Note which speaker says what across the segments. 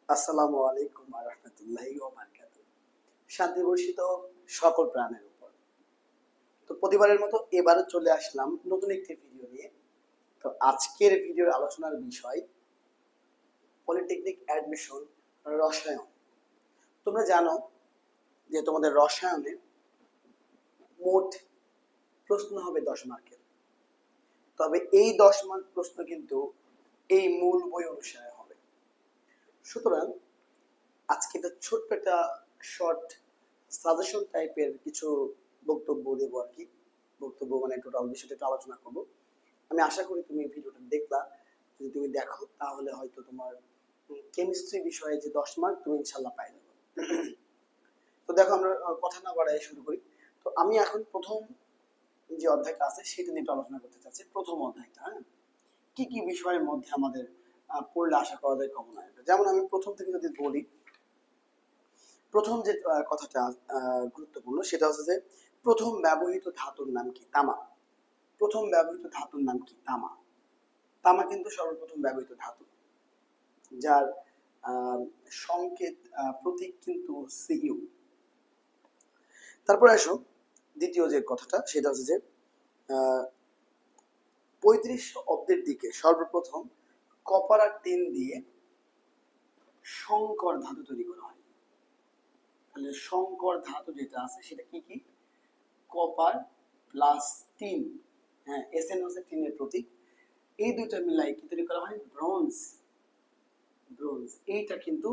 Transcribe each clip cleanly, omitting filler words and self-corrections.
Speaker 1: আসসালামু আলাইকুম ওয়া রাহমাতুল্লাহি ওয়া বারাকাতুহু। শান্তি বর্ষিত হোক সকল প্রাণের উপর। তো প্রতিবারের মতো এবারও চলে আসলাম নতুন একটি ভিডিও নিয়ে। তো আজকের ভিডিওর আলোচনার বিষয় পলিটেকনিক অ্যাডমিশন রসায়ন। তোমরা জানো যে তোমাদের রসায়নে মোট প্রশ্ন হবে 10 মার্কের। তবে এই 10 মার্ক প্রশ্ন কিন্তু এই মূল বই অনুসারে হবে। সুতরাং আজকে একটা ছোট্ট একটা শর্ট সাজেশন টাইপের কিছু বক্তব্য দেবো আর কি। বক্তব্য মানে টোটাল বিষয়টা একটু আলোচনা করবো। আমি আশা করি তুমি ভিডিওটা দেখলা। যদি তুমি দেখো তাহলে হয়তো তোমার কেমিস্ট্রি বিষয়ে যে 10 মার্ক তুমি ইনশাল্লাহ পাই যাবে। তো দেখো আমরা কথা না বাড়াই শুরু করি। তো আমি এখন প্রথম যে অধ্যায়টা আছে সেটা নিয়ে একটু আলোচনা করতে চাচ্ছি। প্রথম অধ্যায়টা, হ্যাঁ, কি কি বিষয়ের মধ্যে আমাদের পড়লে আশা করা যায় কমন আসবে। যেমন আমি প্রথম থেকে যদি বলি, প্রথম যে কথাটা গুরুত্বপূর্ণ সেটা হচ্ছে যে প্রথম ব্যবহৃত ধাতুর নাম কি? তামা। প্রথম ব্যবহৃত ধাতুর নাম কি? তামা। তামা কিন্তু সর্বপ্রথম ব্যবহৃত ধাতু, যার সংকেত প্রতীক কিন্তু সিইউ। তারপর আসো দ্বিতীয় যে কথাটা সেটা হচ্ছে যে 3500 অব্দের দিকে সর্বপ্রথম কপার আর টিন দিয়ে সংকর ধাতু তৈরি করা হয়। তাহলে সংকর ধাতু যেটা আছে সেটা কি কি? কপার প্লাস টিন, হ্যাঁ, এসএন হচ্ছে টিনের প্রতীক। এই দুইটা মিলাই কি তৈরি করা হয়? ব্রোঞ্জ। ব্রোঞ্জ এইটা কিন্তু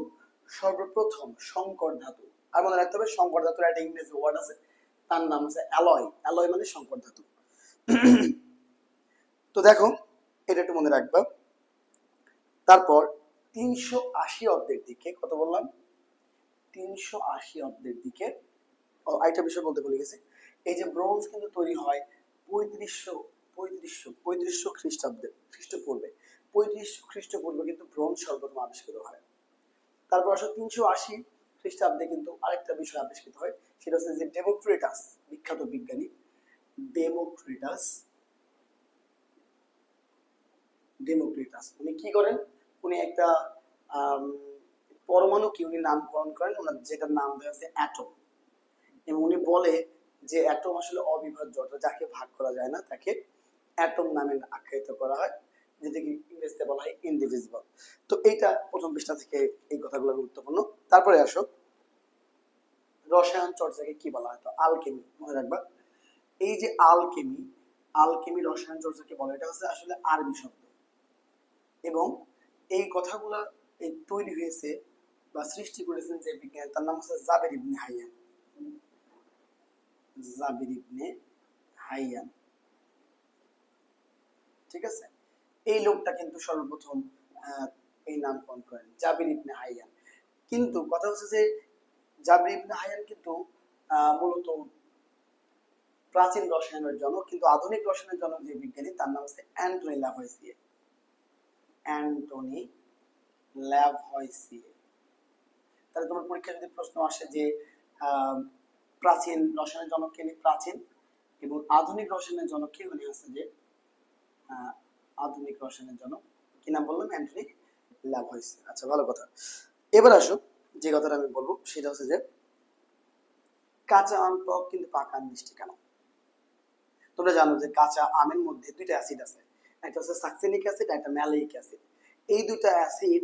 Speaker 1: সর্বপ্রথম সংকর ধাতু। আর মনে রাখতে হবে সংকর ধাতুর একটা ইংরেজি ওয়ার্ড আছে, তার নাম হচ্ছে অ্যালয়। অ্যালয় মানে সংকর ধাতু। তো দেখো এটা একটু মনে রাখবা। তারপর 380 অব্দের দিকে, কত বললাম? 380 অব্দের দিকে আরেকটা বিষয় বলতে ভুলে গেছি। এই যে ব্রোঞ্জ কিন্তু তৈরি হয় 3500 খ্রিস্টাব্দে, খ্রিস্টপূর্বে। 3500 খ্রিস্টপূর্বে কিন্তু ব্রোঞ্জ সর্বপ্রথম আবিষ্কৃত হয়। তারপর আসলে 380 খ্রিস্টাব্দে কিন্তু আরেকটা বিষয় আবিষ্কৃত হয়, সেটা হচ্ছে যে ডেমোক্রিটাস, বিখ্যাত বিজ্ঞানী ডেমোক্রিটাস। ডেমোক্রিটাস উনি কি করেন? উনি একটা পরমাণুকে উনি নামকরণ করেন, ওনার যেটার নাম দেওয়া আছে অ্যাটম। এবং উনি বলে যে অ্যাটম আসলে অবিভাজ্য, যাকে ভাগ করা যায় না তাকে অ্যাটম নামে আখ্যায়িত করা হয়, যেটাকে ইংরেজিতে বলা হয় ইনডিভিজিবল। তো এইটা প্রথম পৃষ্ঠা থেকে এই কথাগুলো গুরুত্বপূর্ণ। তারপরে আসো রসায়ন চর্চাকে কি বলা হয়? তো আলকেমি মনে রাখবা। এই যে আলকেমি, আলকেমি রসায়ন চর্চাকে বলে, এটা হচ্ছে আসলে আরবি শব্দ। এবং এই কথাগুলা এই তৈরি হয়েছে বা সৃষ্টি করেছেন যে বিজ্ঞানী, তার নাম হচ্ছে জাবের ইবনে হাইয়ান। জাবের ইবনে হাইয়ান, ঠিক আছে? এই লোকটা কিন্তু সর্বপ্রথম এই নামকরণ করেন, জাবের ইবনে হাইয়ান। কিন্তু কথা হচ্ছে যে জাবের ইবনে হাইয়ান কিন্তু মূলত প্রাচীন রসায়নের জনক, কিন্তু আধুনিক রসায়নের জনক যে বিজ্ঞানী তার নাম হচ্ছে অ্যান্টনি ল্যাভয়েসিয়ে। অ্যান্টনি ল্যাভয়েসিয়ে। তাহলে তোমার পরীক্ষায় যদি প্রশ্ন আসে যে প্রাচীন রসায়নের জনক কে? প্রাচীন এবং আধুনিক রসায়নের জনক কে? উনি হচ্ছে যে আধুনিক রসায়নের জনক কি নাম বললাম? অ্যান্টনি ল্যাভয়েসিয়ে। আচ্ছা, ভালো কথা। এবার আসো যে কথাটা আমি বলবো সেটা হচ্ছে যে কাঁচা আম টক কিন্তু পাকা আম মিষ্টি কেন? তোমরা জানো যে কাঁচা আমের মধ্যে দুইটা অ্যাসিড আছে, একটা হচ্ছে সাকসিনিক অ্যাসিড, একটা ম্যালেইক অ্যাসিড। এই দুইটা অ্যাসিড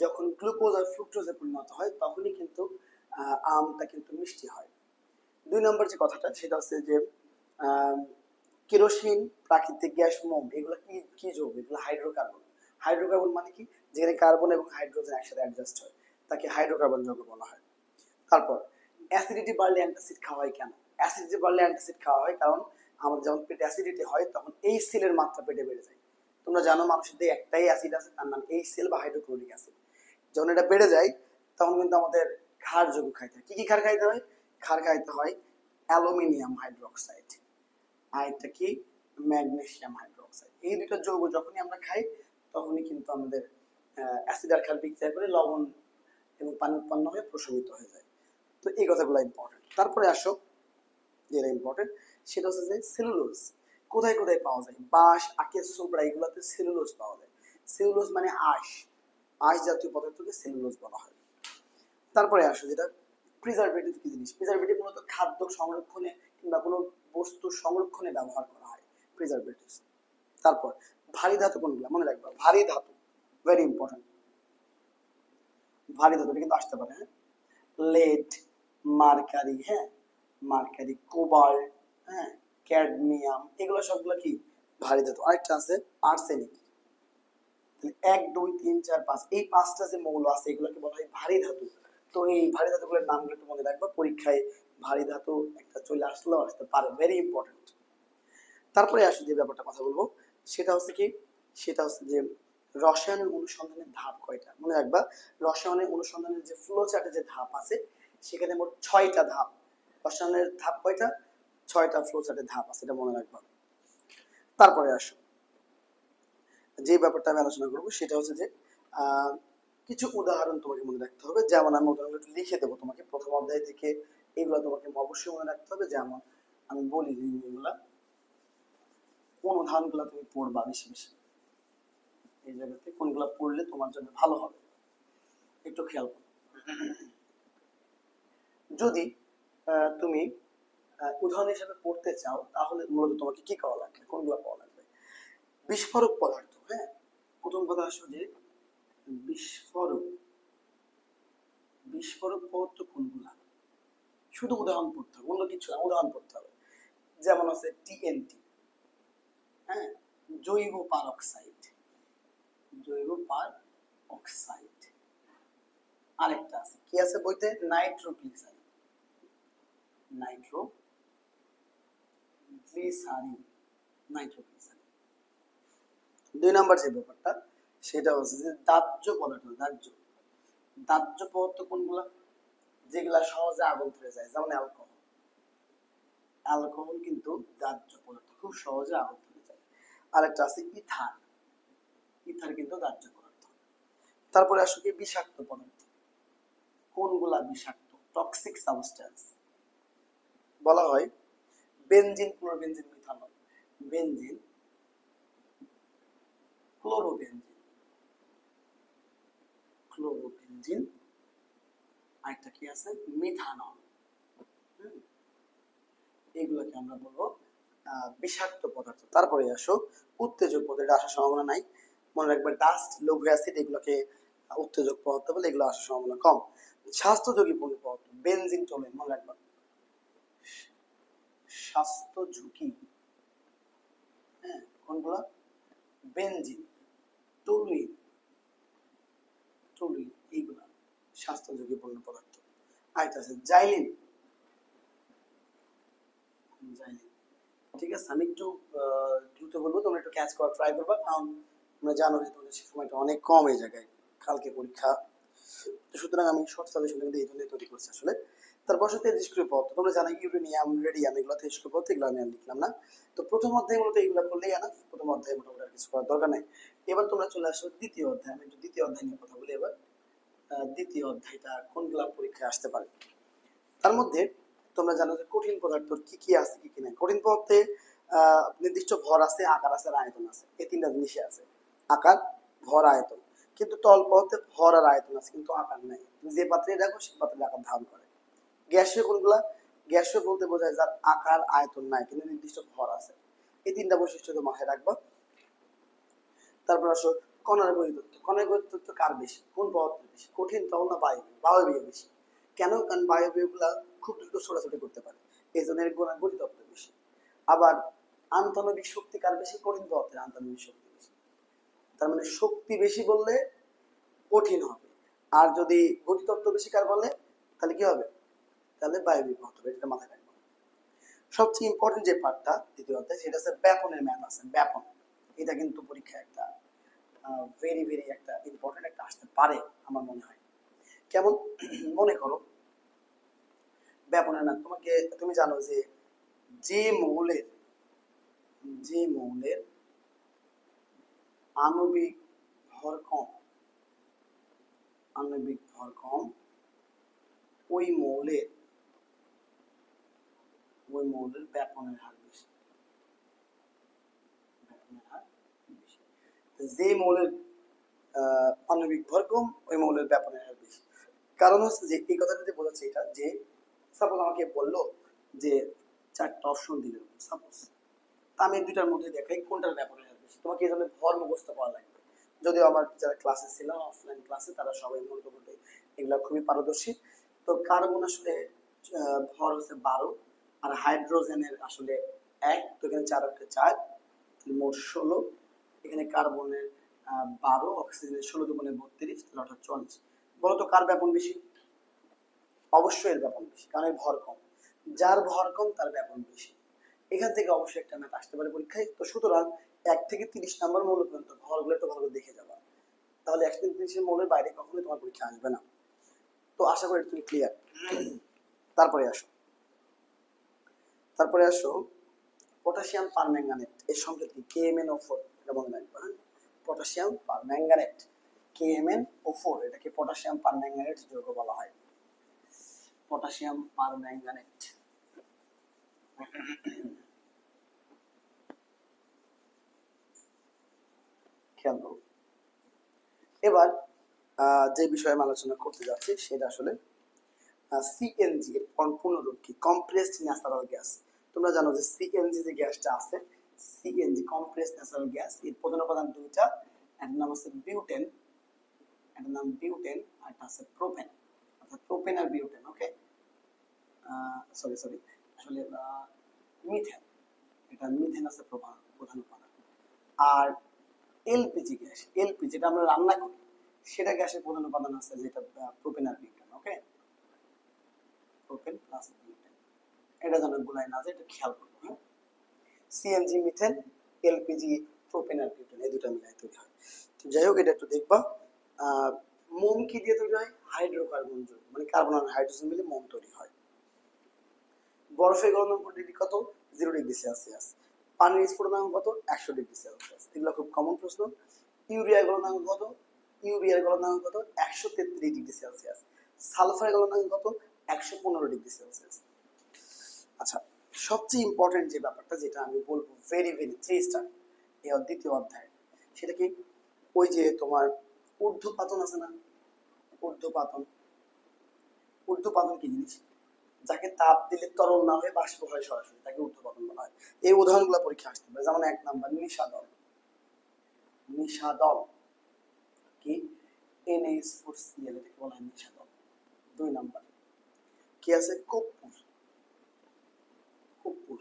Speaker 1: যখন গ্লুকোজ আর ফ্রুক্টোজে পরিণত হয় তখনই কিন্তু আমটা কিন্তু মিষ্টি হয়। দুই নম্বর যে কথাটা সেটা হচ্ছে যে কেরোসিন, প্রাকৃতিক গ্যাস, মোম, এগুলো কি কি যৌগ? এগুলো হাইড্রোকার্বন। হাইড্রোকার্বন মানে কি? যেখানে কার্বন এবং হাইড্রোজেন একসাথে অ্যাডজাস্ট হয় তাকে হাইড্রোকার্বন যৌগ বলা হয়। তারপর অ্যাসিডিটি বাড়লে অ্যান্টাসিড খাওয়া হয় কেন? অ্যাসিডিটি বাড়লে অ্যান্টাসিড খাওয়া হয় কারণ আমাদের যখন পেটে অ্যাসিডিটি হয় তখন এই সেলের মাত্রা পেটে বেড়ে যায়। তোমরা জানো মানুষের দেহে একটাই অ্যাসিড আছে, তার নাম এই সেল বা হাইড্রোক্লোরিক অ্যাসিড। যখন এটা বেড়ে যায় তখন কিন্তু আমাদের ক্ষার যৌগ খাইতে হয়। কি কি ক্ষার খাইতে হয়? ক্ষার খাইতে হয় অ্যালুমিনিয়াম হাইড্রোক্সাইড, আর একটা কি? Magnesium hydroxide. এই দুটো যৌগ যখনই আমরা খাই তখনই কিন্তু আমাদের অ্যাসিড আর ক্ষার বিক্রিয়া করে লবণ এবং পানি উৎপন্ন হয়ে প্রশমিত হয়ে যায়। তো এই কথাগুলো ইম্পর্টেন্ট। তারপরে আসো যেটা ইম্পর্টেন্ট সেটা হচ্ছে যে সেলুলোজ কোথায় কোথায় পাওয়া যায়? বাঁশ, আখের ছোবড়া, এগুলোতে সেলুলোজ পাওয়া যায়। সেলুলোজ মানে আঁশ। আঁশ জাতীয় পদার্থকে সেলুলোজ বলা হয়। তারপরে আসো যেটা প্রিজারভেটিভ কি জিনিস। প্রিজারভেটিভ মূলত খাদ্য সংরক্ষণে কিংবা কোনো বস্তু সংরক্ষণে ব্যবহার করা হয় প্রিজারভেটিভ। তারপর ভারী ধাতু কোনগুলো মনে রাখবা, ভারী ধাতু ভেরি ইম্পর্টেন্ট। ভারী ধাতুটা কিন্তু আসতে পারে, হ্যাঁ, লেড, মার্কারি, হ্যাঁ, মার্কারি, কোবাল্ট, হ্যাঁ, ক্যাডমিয়াম, এগুলো সবগুলো কি ভারী ধাতু। আরেকটা আছে আর্সেনিক। এক দুই তিন চার পাঁচ, এই পাঁচটা যে মৌল আছে এগুলোকে বলা হয় ভারী ধাতু। তো এই ভারী ধাতুগুলোর নামগুলো একটু মনে রাখবা, পরীক্ষায় ভারী ধাতু একটা চলে আসলেও আসতে পারে, ভেরি ইম্পর্টেন্ট। তারপরে আসলে যে ব্যাপারটা কথা বলবো সেটা হচ্ছে কি, সেটা হচ্ছে যে রসায়ন অনুসন্ধানের ধাপ কয়টা মনে রাখবা। রসায়নের অনুসন্ধানের যে ফ্লো চার্টে যে ধাপ আছে সেখানে মোট 6টা ধাপ। রসায়নের ধাপ কয়টা? 6টা ফ্লো চার্টের ধাপ আছে, এটা মনে রাখবা। তারপরে আসো যে ব্যাপারটা আমি আলোচনা করবো সেটা হচ্ছে যে কিছু উদাহরণ তোমাকে মনে রাখতে হবে। যেমন আমি উদাহরণ একটু লিখে দেবো তোমাকে প্রথম অধ্যায় থেকে, এগুলো তোমাকে অবশ্যই মনে রাখতে হবে। যেমন আমি বলি এগুলা অনুধানগুলো তুমি পড়বা বেশি বেশি, এই জায়গাতে কোনগুলো পড়লে তোমার জন্য ভালো হবে একটু খেয়াল করো। যদি তুমি উদাহরণ হিসেবে পড়তে চাও তাহলে মূলত তোমাকে কি করা লাগবে, কোনগুলো পাওয়া লাগবে? বিস্ফোরক পদার্থ, হ্যাঁ, প্রথম কথা আসো যে বিস্ফোরক, বিস্ফোরক পদার্থ কোনগুলা, শুধু উদাহরণ পড়তে হবে, অন্য কিছু না, উদাহরণ পড়তে হবে। যেমন আছে টিএনটি, হ্যাঁ, জৈব পারক্সাইড, জৈব পার অক্সাইড। আরেকটা আছে কি আছে বইতে, নাইট্রোগ্লিসারিন, নাইট্রোগ্লিসারিন, নাইট্রোগ্লিসারিন। 2 নাম্বার যে ব্যাপারটা সেটা হচ্ছে যে দাহ্য পদার্থ, দাহ্য, দাহ্য পদার্থ কোনগুলা, যেগুলা সহজে আগুন ধরে যায়, যেমন অ্যালকোহল, অ্যালকোহল কিন্তু দাহ্য পদার্থ, খুব সহজে আগুন ধরে যায়। আরেকটা আছে ইথার, ইথার কিন্তু দাহ্য পদার্থ। তারপরে আসলে কি বিষাক্ত পদার্থ, কোনগুলা বিষাক্ত, টক্সিক সাবস্টেন্স বলা হয় benzene, chlorobenzene, methanol, benzene, chlorobenzene, chlorobenzene, আরেকটা কি আছে মিথানল। এগুলোকে আমরা বলবো বিষাক্ত পদার্থ। তারপরে আসো উত্তেজক পদার্থ, আসার সম্ভাবনা নাই, মনে রাখবে ডাস্ট, লৌহ অ্যাসিড, এগুলোকে উত্তেজক পদার্থ বলে, এগুলো আসার সম্ভাবনা কম। স্বাস্থ্য ঝুঁকি পদার্থ বেনজিন, টোলুইন, মনে রাখবা স্বাস্থ্য ঝুঁকি, হ্যাঁ, কোনগুলা, বেনজিন, টলুইন, টলুইন, এইগুলা স্বাস্থ্য ঝুঁকিপূর্ণ পদার্থ। আরেকটা আছে জাইলিন, জাইলিন। ঠিক আছে, আমি একটু দ্রুত বলবো, তোমরা একটু ক্যাচ করার ট্রাই করবা, কারণ তোমরা জানো যে তোমাদের সময়টা অনেক কম এই জায়গায়, কালকে পরীক্ষা, তো সুতরাং আমি শর্ট সাজেশন কিন্তু এই জন্যই তৈরি করছি আসলে। তারপর সাথে তেজস্ক্রিয় পদার্থ, তোমরা জানো ইউরেনিয়াম, রেডিয়াম, এগুলো তেজস্ক্রিয় পদার্থ, এগুলো আমি আর লিখলাম না। তো প্রথম অধ্যায় মূলত এগুলো করলেই না, প্রথম অধ্যায় মোটামুটি আর কিছু করার দরকার নেই। এবার তোমরা চলে আসো দ্বিতীয় অধ্যায়, আমি একটু দ্বিতীয় অধ্যায় নিয়ে কথা বলি এবার। দ্বিতীয় অধ্যায়টা কোনগুলা পরীক্ষায় আসতে পারে, তার মধ্যে তোমরা জানো যে কঠিন পদার্থ কি কি আছে কি কি নাই। কঠিন পদার্থে নির্দিষ্ট ভর আছে, আকার আছে, আর আয়তন আছে, এই তিনটা জিনিসই আছে, আকার, ভর, আয়তন। কিন্তু তল পদার্থে ভর আর আয়তন আছে কিন্তু আকার নাই, তুমি যে পাত্রে রাখো সেই পাত্রে আকার ধারণ করে। গ্যাসীয় কোনগুলা, গ্যাসীয় বলতে বোঝায় যার আকার আয়তন নাই কিন্তু নির্দিষ্ট ভর আছে, এই তিনটা বৈশিষ্ট্য তো মাথায় রাখবা। তারপর আসো কণার গতিতত্ত্ব, কণার গতিতত্ত্ব কার বেশি, কোন পদার্থের বেশি, কঠিন তরল না বায়বীয়, বায়বীয় বেশি। কেন? কারণ বায়বীয় গুলা খুব দ্রুত ছোটাছুটি করতে পারে, এই জন্য এর গতিতত্ত্ব বেশি। আবার আন্তঃনবিক শক্তি কার বেশি, কঠিন পদার্থের আন্তঃনবিক শক্তি বেশি। তার মানে শক্তি বেশি বললে কঠিন হবে, আর যদি গতিতত্ত্ব বেশি কার বলে তাহলে কি হবে, তাহলে বায়বীয় পদার্থ হবে, এটা মাথায় রাখবো। সবচেয়ে ইম্পর্টেন্ট যে পার্টটা দ্বিতীয় অধ্যায় সেটা হচ্ছে ব্যাপনের ম্যাথ আছে, ব্যাপন, এটা কিন্তু পরীক্ষায় একটা ভেরি ভেরি একটা ইম্পর্টেন্ট একটা আসতে পারে আমার মনে হয়। কেমন, মনে করো ব্যাপনের ম্যাথ তোমাকে, তুমি জানো যে যে মৌলের, যে মৌলের আণবিক ভর কম, আণবিক ভর কম, ওই মৌলের, ওই মৌলের ব্যাপনের হার বেশি, ব্যাপনের হার বেশি। যে মৌলের আণবিক ভর কম ওই মৌলের ব্যাপনের হার বেশি। কারণ হচ্ছে যে এই কথাটা যে বোঝাচ্ছে এটা যে সাপোজ আমাকে বললো যে 4টা অপশন দিল সাপোজ, তা আমি দুইটার মধ্যে দেখাই কোনটার ব্যাপনের হার বেশি। তোমাকে এই ধরনের ভর মুখস্থ করা লাগবে। যদিও আমার যারা ক্লাসে ছিল অফলাইন ক্লাসে তারা সবাই মোটামুটি এগুলা খুবই পারদর্শী। তো কার্বন আসলে ভর হচ্ছে 12 আর হাইড্রোজেনের আসলে 1, তো এখানে 4 অক্ষে 4 মোট 16। এখানে কার্বনের 12, অক্সিজেনের 16 দুগুণে 32, তাহলে অর্থাৎ 44। বলতো কার ব্যাপন বেশি? অবশ্যই এর ব্যাপন বেশি, কারণ এর ভর কম। যার ভর কম তার ব্যাপন বেশি। এখান থেকে অবশ্যই একটা ম্যাথ আসতে পারে পরীক্ষায়। তো সুতরাং 1 থেকে 30 নাম্বার মৌল পর্যন্ত ভরগুলো তো ভালো দেখে যাবা, তাহলে 1 থেকে 30 মৌলের বাইরে কখনোই তোমার পরীক্ষা আসবে না। তো আশা করি তুমি ক্লিয়ার। তারপরে আসো পটাশিয়াম পারম্যাঙ্গানেট এর সংকেত কি? KMnO4, এটা মনে রাখবা। পটাশিয়াম পারম্যাঙ্গানেট KMnO4, এটাকে পটাশিয়াম পারম্যাঙ্গানেট যৌগ বলা হয়। Potassium permanganate. খেয়াল করো। এবার যে বিষয়ে আমি আলোচনা করতে যাচ্ছি সেটা আসলে সিএনজি এর পূর্ণরূপ কি? Compressed natural gas. তোমরা জানো যে সিএনজি যে গ্যাসটা আছে, সিএনজি কম্প্রেসড ন্যাচারাল গ্যাস, এর প্রধান উপাদান দুইটা, এর নাম হচ্ছে বিউটেন, এর নাম বিউটেন, আর একটা আছে প্রোপেন, অর্থাৎ প্রোপেন আর বিউটেন। ওকে, সরি আসলে মিথেন, এটা মিথেন আছে প্রধান উপাদান। আর এলপিজি গ্যাস, এলপিজি যেটা আমরা রান্না করি সেটা গ্যাসের প্রধান উপাদান আছে যেটা প্রোপেন আর বিউটেন। ওকে, প্রোপেন প্লাস বিউটেন, এটা যেন গুলাই না যায়, এটা খেয়াল করবো। হ্যাঁ, সিএনজি মিথেন, এলপিজি প্রোপেন আর বিউটেন, এই দুটো মিলাই তৈরি হয়। তো যাই হোক, এটা একটু দেখবা। মোম কি দিয়ে তৈরি হয়? হাইড্রোকার্বন যৌগ, মানে কার্বন আর হাইড্রোজেন মিলে মোম তৈরি হয়। বরফের গলনাঙ্ক ডিগ্রি কত? 0 ডিগ্রি সেলসিয়াস। পানির স্ফুটনাঙ্ক কত? 100 ডিগ্রি সেলসিয়াস। এগুলো খুব কমন প্রশ্ন। ইউরিয়ার গলনাঙ্ক কত? ইউরিয়ার গলনাঙ্ক কত? 133 ডিগ্রি সেলসিয়াস। সালফারের গলনাঙ্ক কত? 115 ডিগ্রি সেলসিয়াস। আচ্ছা, সবচেয়ে ইম্পর্টেন্ট যে ব্যাপারটা যেটা আমি বলবো ভেরি 3 স্টার এই দ্বিতীয় অধ্যায়, সেটা কি? ওই যে তোমার ঊর্ধ্বপাতন আছে না, ঊর্ধ্বপাতন। ঊর্ধ্বপাতন কি জিনিস? যাকে তাপ দিলে তরল না হয়ে বাষ্প হয় সরাসরি, তাকে ঊর্ধ্বপাতন বলা হয়। এই উদাহরণগুলো পরীক্ষা আসতে পারে। যেমন 1 নাম্বার নিশাদল, নিশাদল কি? NH4Cl, এটাকে বলা হয় নিশাদল। 2 নাম্বার কি আছে? কর্পূর, কর্পূর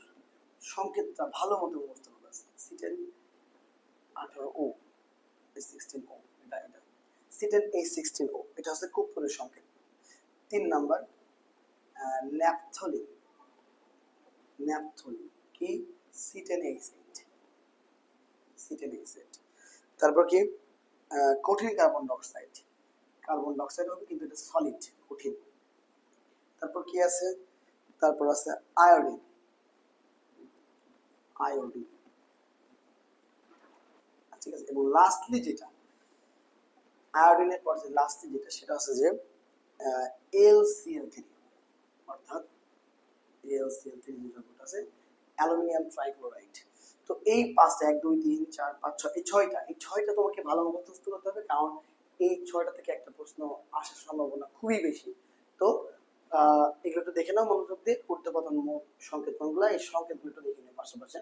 Speaker 1: সংকেতটা ভালো মতো মুখস্থ করতে আছে। সিটেন 18O, 16O, এটা সিটেন A16O, এটা হচ্ছে কর্পূরের সংকেত। 3 নাম্বার ন্যাপথলিন, ন্যাপথলিন কি? সিটেন A8, সিটেন A8। তারপর কি? কঠিন কার্বন ডাইঅক্সাইড, কার্বন ডাইঅক্সাইড হবে কিন্তু এটা সলিড, কঠিন। তারপর কি আছে? তারপর আছে আয়োডিন, আয়োডিন, ঠিক আছে। এবং লাস্টলি যেটা আয়োডিনের পর যে লাস্টলি যেটা, সেটা হচ্ছে যে LCl3, অর্থাৎ LCl3 যেটা আছে অ্যালুমিনিয়াম ট্রাইক্লোরাইড। তো এই 5টা 1 2 3 4 5 6 এই 6টা তোমাকে ভালো মুখস্থ করতে হবে, কারণ এই 6টা থেকে একটা প্রশ্ন আসার সম্ভাবনা খুবই বেশি। তো এগুলো একটু দেখে নাও মনোযোগ দিয়ে। ঊর্ধ্বপাতন সংকেত কোনগুলো, এই সংকেতগুলো একটু দেখে নাও পাশাপাশি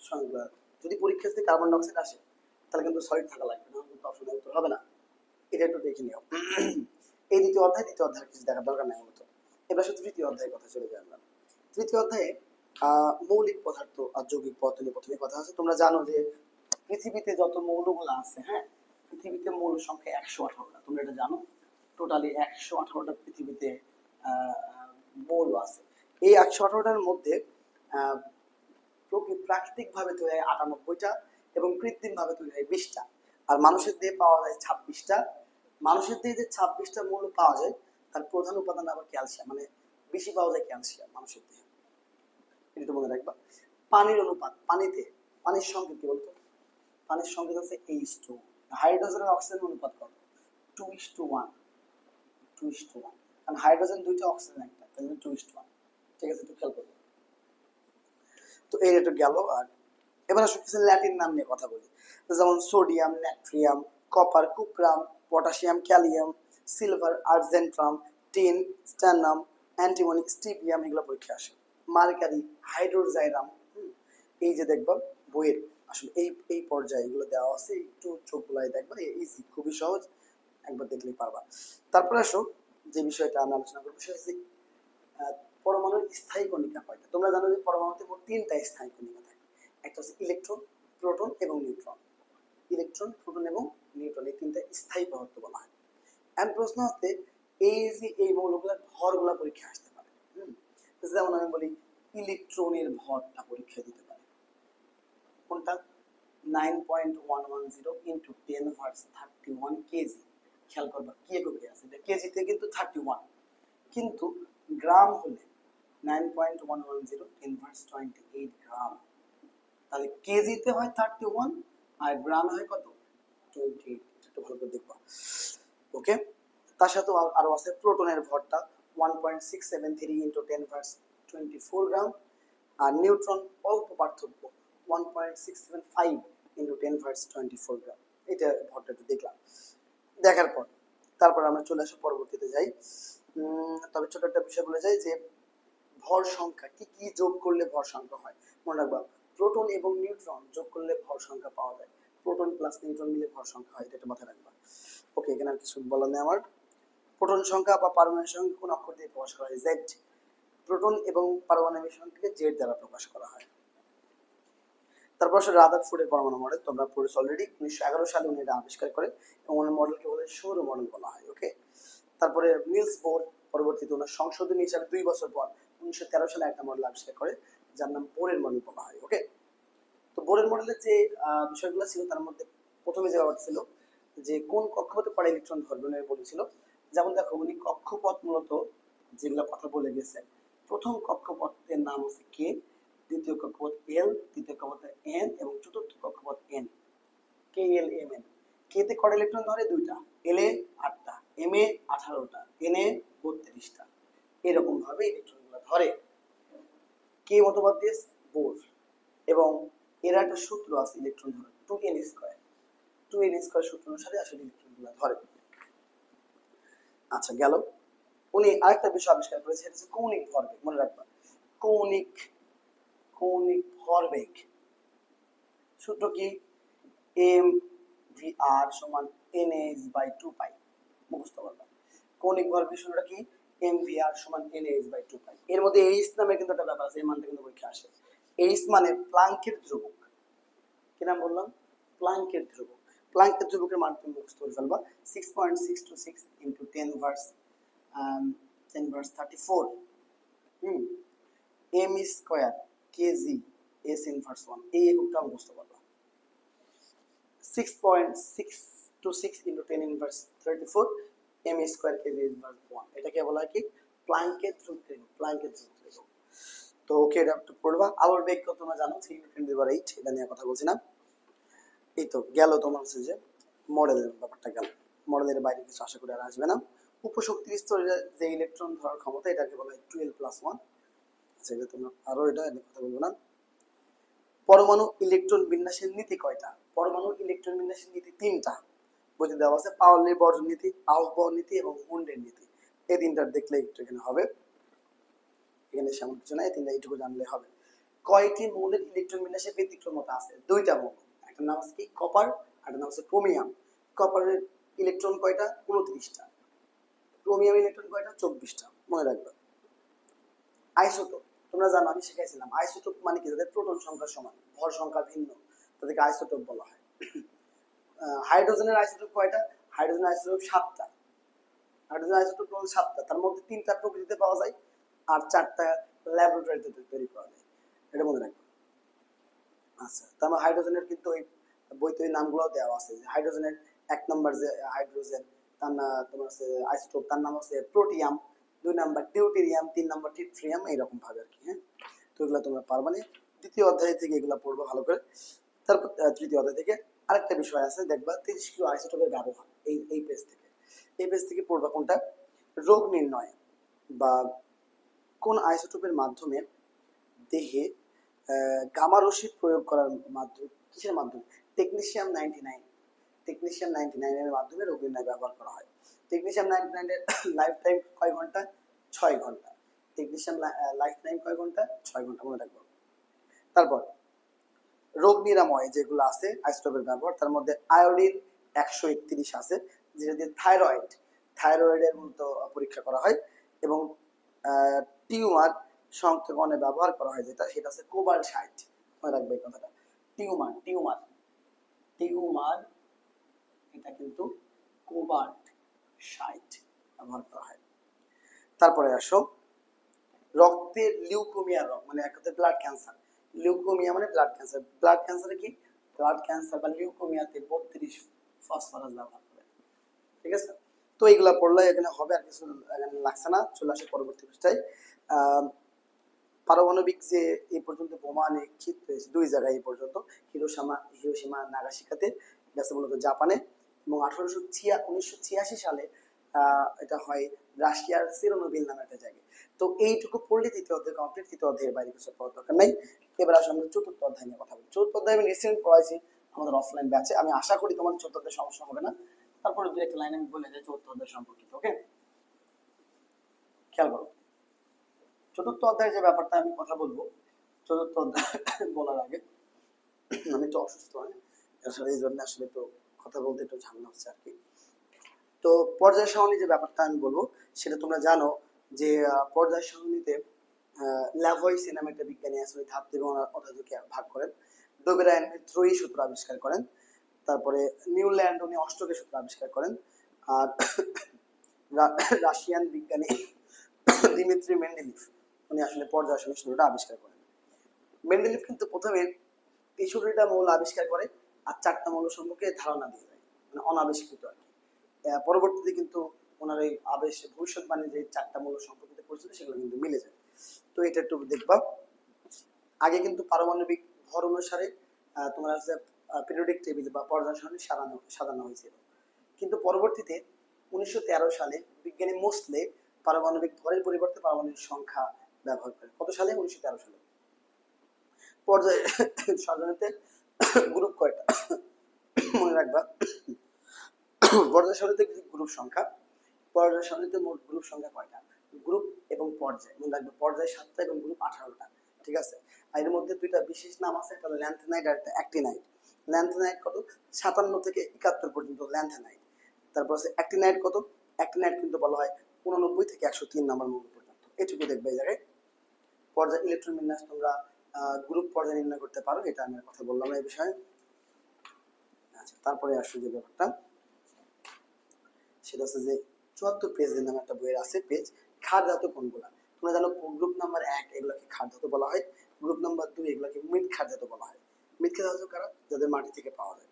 Speaker 1: সংকেতগুলো। যদি পরীক্ষা থেকে কার্বন ডাইঅক্সাইড আসে তাহলে কিন্তু সলিড থাকা লাগবে, না কিন্তু অপশন উত্তর হবে না। এটা একটু দেখে নিও। এই দ্বিতীয় অধ্যায় কিছু দেখার দরকার নেই মূলত। এবার শুধু তৃতীয় অধ্যায়ের কথা চলে যাই আমরা। তৃতীয় অধ্যায়ে মৌলিক পদার্থ আর যৌগিক পদার্থ নিয়ে প্রথমে কথা আছে। তোমরা জানো যে পৃথিবীতে যত মৌলগুলো আছে, হ্যাঁ, পৃথিবীতে মৌল সংখ্যা 118টা। তোমরা এটা জানো? টোটালি 118টা পৃথিবীতে মৌল আছে। এই 118টার মধ্যে প্রাকৃতিক ভাবে তৈরি হয় 98টা এবং কৃত্রিম ভাবে তৈরি হয় 20টা। আর মানুষের দেহে পাওয়া যায় 26টা। মানুষের দেহে যে 26টা মৌল পাওয়া যায় তার প্রধান উপাদান আবার ক্যালসিয়াম, মানে বেশি পাওয়া যায় ক্যালসিয়াম মানুষের দেহে। এটা মনে রাখবা। পানির অনুপাত, পানির সংকেত কি বলতো? পানির সংকেত হচ্ছে H2। হাইড্রোজেন আর অক্সিজেন অনুপাত কত? 2:1, 2:1, কারণ হাইড্রোজেন 2টা, অক্সিজেন 1টা, তাহলে 2:1। ঠিক আছে, একটু খেয়াল করবে। তো এই একটু গেল। আর এবার আসলে কিছু ল্যাটিন নাম নিয়ে কথা বলি, যেমন sodium, natrium, copper, cuprum, potassium, kalium, silver, argentum, tin, stannum, antimony, stibium, এগুলো পরীক্ষা আসে। মার্কারি, হাইড্রোজাইরাম, এই যে দেখবা বইয়ের আসলে এই এই পর্যায়ে এগুলো দেওয়া আছে, একটু চোখ বুলাই দেখবা, ইজি, খুবই সহজ, একবার দেখলেই পারবা। তারপরে আসো যে বিষয়টা আমি আলোচনা করবো সেটা হচ্ছে পরমাণুর স্থায়ী কণিকা কয়টা। তোমরা জানো যে পরমাণুতে মোট 3টা স্থায়ী কণিকা থাকে। একটা হচ্ছে ইলেকট্রন, প্রোটন এবং নিউট্রন। ইলেকট্রন, প্রোটন এবং নিউট্রন, এই 3টা স্থায়ী পদার্থ বলা হয়। এন্ড প্রশ্ন হচ্ছে এই যে এই মৌলগুলোর ভরগুলা পরীক্ষা আসতে পারে। যেমন আমি বলি ইলেকট্রনের ভরটা পরীক্ষা দিতে পারে কোনটা, 9.110 ইন্টু 10^31 কেজি। খেয়াল করবা কি এককে আছে, এটা কেজিতে কিন্তু 31, কিন্তু গ্রাম হলে 9.110 10^28 গ্রাম। তাহলে কেজিতে হয় 31 আর গ্রামে হয় কত, 28। একটু ভালো করে দেখবা, ওকে। তার সাথে আরো আছে প্রোটনের ভরটা 1.673 ইন্টু 10^24 গ্রাম, আর নিউট্রন অল্প পার্থক্য 1.675 ইন্টু 10^24 গ্রাম। এটা ভরটা দেখলাম। দেখার পর তারপর আমরা চলে আসি পরবর্তীতে যাই। তবে ছোট একটা বিষয় বলে যাই যে ভর সংখ্যা কি কি যোগ করলে ভর সংখ্যা হয়। মনে রাখবা প্রোটন এবং নিউট্রন যোগ করলে ভর সংখ্যা পাওয়া যায়, প্রোটন প্লাস নিউট্রন মিলে ভর সংখ্যা হয়, এটা মাথায় রাখবা। ওকে, এখানে আর কিছু বলার নেই আমার। প্রোটন সংখ্যা বা পারমাণবিক সংখ্যা কোন অক্ষর দিয়ে প্রকাশ করা হয়, জেড। প্রোটন এবং পারমাণবিক সংখ্যাকে জেড দ্বারা প্রকাশ করা হয়। তারপর আসলে রাদারফোর্ডের পরমাণু মডেল তোমরা পড়েছো অলরেডি, 1911 সালে উনি এটা আবিষ্কার করে এবং ওনার মডেলকে বলে সৌর মডেল বলা হয়। ওকে, তারপরে নিলস বোর পরবর্তীতে ওনার সংশোধনী হিসাবে 2 বছর পর 1913 সালে একটা মডেল আবিষ্কার করে যার নাম বোরের মডেল বলা হয়। ওকে, তো বোরের মডেলের যে বিষয়গুলো ছিল তার মধ্যে প্রথমে যে ব্যাপার ছিল যে কোন কক্ষপথে কয়টা ইলেকট্রন ধরবে উনি বলেছিল। যেমন দেখো উনি কক্ষপথ মূলত যেগুলো কথা বলে গেছে, প্রথম কক্ষপথের নাম হচ্ছে কে, দ্বিতীয় কক্ষপথ এল, তৃতীয় কক্ষপথ এন এবং চতুর্থ কক্ষপথ এন। কে এল এম এন। কে তে কয়টা ইলেকট্রন ধরে, 2টা, এল এ 8টা, এম এ 18টা, এন এ 32টা। এরকম ভাবে ইলেকট্রন গুলো ধরে। কে মতবাদ দিয়ে বোর, এবং এর একটা সূত্র আছে ইলেকট্রন ধরে 2n²। 2n² সূত্র অনুসারে আসলে ইলেকট্রন গুলো ধরে। আচ্ছা গেল। উনি আরেকটা বিষয় আবিষ্কার করেছে, সেটা হচ্ছে কৌণিক ভরবেগ। মনে রাখবা কৌণিক ভরবেগ সূত্র কি, এম ভি আর সমান NH/2π। মুখস্থ করবা কৌণিক ভরবেগ সূত্রটা কি, এম ভি আর সমান NH/2π। এর মধ্যে এইচ নামে কিন্তু একটা ব্যাপার আছে, এই মানটা কিন্তু পরীক্ষা আসে। এইচ মানে প্লাঙ্কের ধ্রুবক। কি নাম বললাম, প্লাঙ্কের ধ্রুবক। প্লাঙ্কের ধ্রুবকের মান তুমি মুখস্থ করে ফেলবা, 6.626 into 10^34। M square kg s inverse 1, এই এককটা মুখস্থ করবা। 6.626 into 10^34 m square kg inverse 1, এটাকে বলা হয় কি, প্লাঙ্কের ধ্রুবক। প্লাঙ্কের ধ্রুবক। তো ওকে, এটা একটু পড়বা। আলোর বেগ কত তোমরা জানো, 3×10⁸, এটা নিয়ে কথা বলছি না। এই তো গেল তোমার হচ্ছে যে মডেলের ব্যাপারটা গেল। মডেলের বাইরে কিছু আশা করি আর আসবে না। উপশক্তির স্তরে যে ইলেকট্রন ধরার ক্ষমতা, এটাকে বলা হয় 12+1। আচ্ছা, এটা তোমরা আরো এটা কথা বলবো না। পরমাণু ইলেকট্রন বিন্যাসের নীতি কয়টা, পরমাণু ইলেকট্রন বিন্যাসের নীতি 3টা। বইতে দেওয়া আছে, পাউলির বর্জন নীতি, আউফবাউ নীতি এবং মুন্ডের নীতি। এই 3টা দেখলে একটু এখানে হবে, এখানে সেমন কিছু নাই, 3টা এইটুকু জানলে হবে। কয়টি মৌলের ইলেকট্রন বিন্যাসের ব্যতিক্রমতা আছে, 2টা মৌল। একটা নাম আছে কি কপার, একটা নাম আছে ক্রোমিয়াম। কপারের ইলেকট্রন কয়টা, 29টা। ক্রোমিয়াম ইলেকট্রন কয়টা, 24টা। মনে রাখবে। আইসোটোপ তোমরা জানো, আমি শিখাইছিলাম আইসোটোপ মানে কি, যাদের প্রোটন সংখ্যা সমান ভর সংখ্যা ভিন্ন তাদেরকে আইসোটোপ বলা হয়। হাইড্রোজেনের আইসোটোপ কয়টা, হাইড্রোজেন আইসোটোপ 7টা। হাইড্রোজেন আইসোটোপ 7টা, তার মধ্যে 3টা প্রকৃতিতে পাওয়া যায় আর 4টা ল্যাবরেটরিতে তৈরি করা যায়, এটা মনে রাখবে। আচ্ছা, তার মানে হাইড্রোজেনের কিন্তু ওই বইতে ওই নামগুলো দেওয়া আছে, যে হাইড্রোজেনের 1 নম্বর যে হাইড্রোজেন, তার নাম তোমার আছে আইসোটোপ, তার নাম হচ্ছে protium, 2 number deuterium, 3 number tritium, এইরকম ভাবে আর কি। হ্যাঁ, তো এগুলো তোমরা পারবা না, দ্বিতীয় অধ্যায় থেকে এগুলো পড়বো ভালো করে। তারপর তৃতীয় অধ্যায় থেকে আরেকটা বিষয় আছে, দেখবা 30 কিলো আইসোটোপের ব্যবহার, এই পেজ থেকে পড়বা কোনটা, রোগ নির্ণয় বা কোন আইসোটোপের মাধ্যমে দেহে গামা রশ্মি প্রয়োগ করার মাধ্যমে, কিসের মাধ্যমে, টেকনিশিয়াম 99 টেকনিশিয়ান 99 এর মাধ্যমে রোগ নির্ণয় ব্যবহার করা হয়। টেকনিশিয়ান 99 এর লাইফ টাইম কয় ঘন্টা? 6 ঘন্টা। টেকনিশিয়ান লাইফ টাইম কয় ঘন্টা? 6 ঘন্টা, মনে রাখবো। তারপর রোগ নিরাময় যেগুলো আছে আইসোটোপের ব্যবহার, তার মধ্যে আয়োডিন 131 আছে, যেটা দিয়ে থাইরয়েডের মতো পরীক্ষা করা হয়, এবং টিউমার সংক্রমণে ব্যবহার করা হয় যেটা, সেটা হচ্ছে কোবাল্ট 60। মনে রাখবে এই কথাটা। টিউমার টিউমার টিউমার এটা কিন্তু কোবাল্ট 60 ব্যবহার করা হয়। তারপরে আসো রক্তের লিউকোমিয়া রোগ, মানে এক কথায় ব্লাড ক্যান্সার। লিউকোমিয়া মানে ব্লাড ক্যান্সার। ব্লাড ক্যান্সারে কি? ব্লাড ক্যান্সার বা লিউকোমিয়াতে 32 ফসফরাস ব্যবহার করে। ঠিক আছে, তো এইগুলা পড়লে এখানে হবে, আর কিছু এখানে লাগছে না। চলে আসে পরবর্তী পৃষ্ঠায়। পারমাণবিক যে এই পর্যন্ত বোমা নিক্ষেপ হয়েছে 2 জায়গায় এই পর্যন্ত, হিরোশিমা নাগাসাকিতে, এটা আছে মূলত জাপানে, এবং 1986 সালে এটা হয় রাশিয়ার চেরনোবিল নামে একটা জায়গায়। তো এইটুকু পড়লে তৃতীয় অধ্যায় কমপ্লিট। তৃতীয় অধ্যায়ের বাইরে কিছু পড়ার দরকার নাই। এবার আসলে আমরা চতুর্থ অধ্যায় নিয়ে কথা বলি। চতুর্থ অধ্যায় আমি রিসেন্ট পড়াইছি আমাদের অফলাইন ব্যাচে। আমি আশা করি তোমাদের চতুর্থ অধ্যায় সমস্যা হবে না। তারপরে দু একটা লাইন আমি বলে যাই চতুর্থ অধ্যায় সম্পর্কিত। ওকে, খেয়াল করো। চতুর্থ অধ্যায়ের যে ব্যাপারটা আমি কথা বলবো, চতুর্থ অধ্যায় বলার আগে আমি একটু অসুস্থ, আসলে এই জন্য আসলে তো কথা বলতে একটু ঝামেলা হচ্ছে আর কি। তো পর্যায় সারণী যে ব্যাপারটা আমি বলবো, সেটা তোমরা জানো যে পর্যায় সারণীতে ল্যাভয়েসি নামে একটা বিজ্ঞানী আছে, ধাত্ব এবং অধাতুকে ভাগ করেন। ডোবেরাইন ত্রয়ী সূত্র আবিষ্কার করেন। তারপরে নিউল্যান্ড উনি অষ্টকের সূত্র আবিষ্কার করেন। আর রাশিয়ান বিজ্ঞানী দিমিত্রি মেন্ডেলিভ উনি আসলে পর্যায় সারণী সূত্রটা আবিষ্কার করেন। মেন্ডেলিভ কিন্তু প্রথমে 63টা মৌল আবিষ্কার করে আর 4টা মৌল সম্পর্কে ধারণা দিয়ে যায়, মানে অনাবিষ্কৃত আর কি। পরবর্তীতে কিন্তু ওনার এই ভবিষ্যৎবাণী যে 4টা মৌল সম্পর্কিত করেছিল সেগুলো কিন্তু মিলে যায়। তো এটা একটু দেখবা। আগে কিন্তু পারমাণবিক ভর অনুসারে তোমার হচ্ছে পিরিয়ডিক টেবিল বা পর্যায় সারণী সাজানো হয়েছিল, কিন্তু পরবর্তীতে 1913 সালে বিজ্ঞানী মোসলে পারমাণবিক ভরের পরিবর্তে পারমাণবিক সংখ্যা ব্যবহার করেন। কত সালে? 1913 সালে। পর্যায় সারণীতে গ্রুপ কয়টা? মনে রাখবা, পর্যায় সারণীতে গ্রুপ সংখ্যা, পর্যায় সারণীতে মোট গ্রুপ সংখ্যা কয়টা? গ্রুপ এবং পর্যায় মনে রাখবে, পর্যায় 7টা এবং গ্রুপ 18টা। ঠিক আছে, আর এর মধ্যে দুইটা বিশেষ নাম আছে, একটা হলো ল্যান্থেনাইট আর একটা অ্যাক্টিনাইট। ল্যান্থেনাইট কত? 57 থেকে 71 পর্যন্ত ল্যান্থেনাইট। তারপর আছে অ্যাক্টিনাইট কত? অ্যাক্টিনাইট কিন্তু বলা হয় 89 থেকে 103 নাম্বার মৌল পর্যন্ত। এটুকু দেখবে এই জায়গায়। পর্যায় ইলেকট্রন বিন্যাস তোমরা গ্রুপ পর্যায়ে নির্ণয় করতে পারো, এটা আমি কথা বললাম এই বিষয়ে। আচ্ছা, তারপরে আসলে যে ব্যাপারটা সেটা হচ্ছে যে 74 পেজ নামে একটা বইয়ের আছে পেজ, ক্ষার ধাতু কোনগুলা? তোমরা জানো গ্রুপ নাম্বার 1 এগুলাকে ক্ষার ধাতু বলা হয়, গ্রুপ নাম্বার 2 এগুলাকে মৃৎ ক্ষার ধাতু বলা হয়। মৃৎ ক্ষার ধাতু কারা? যাদের মাটি থেকে পাওয়া যায়।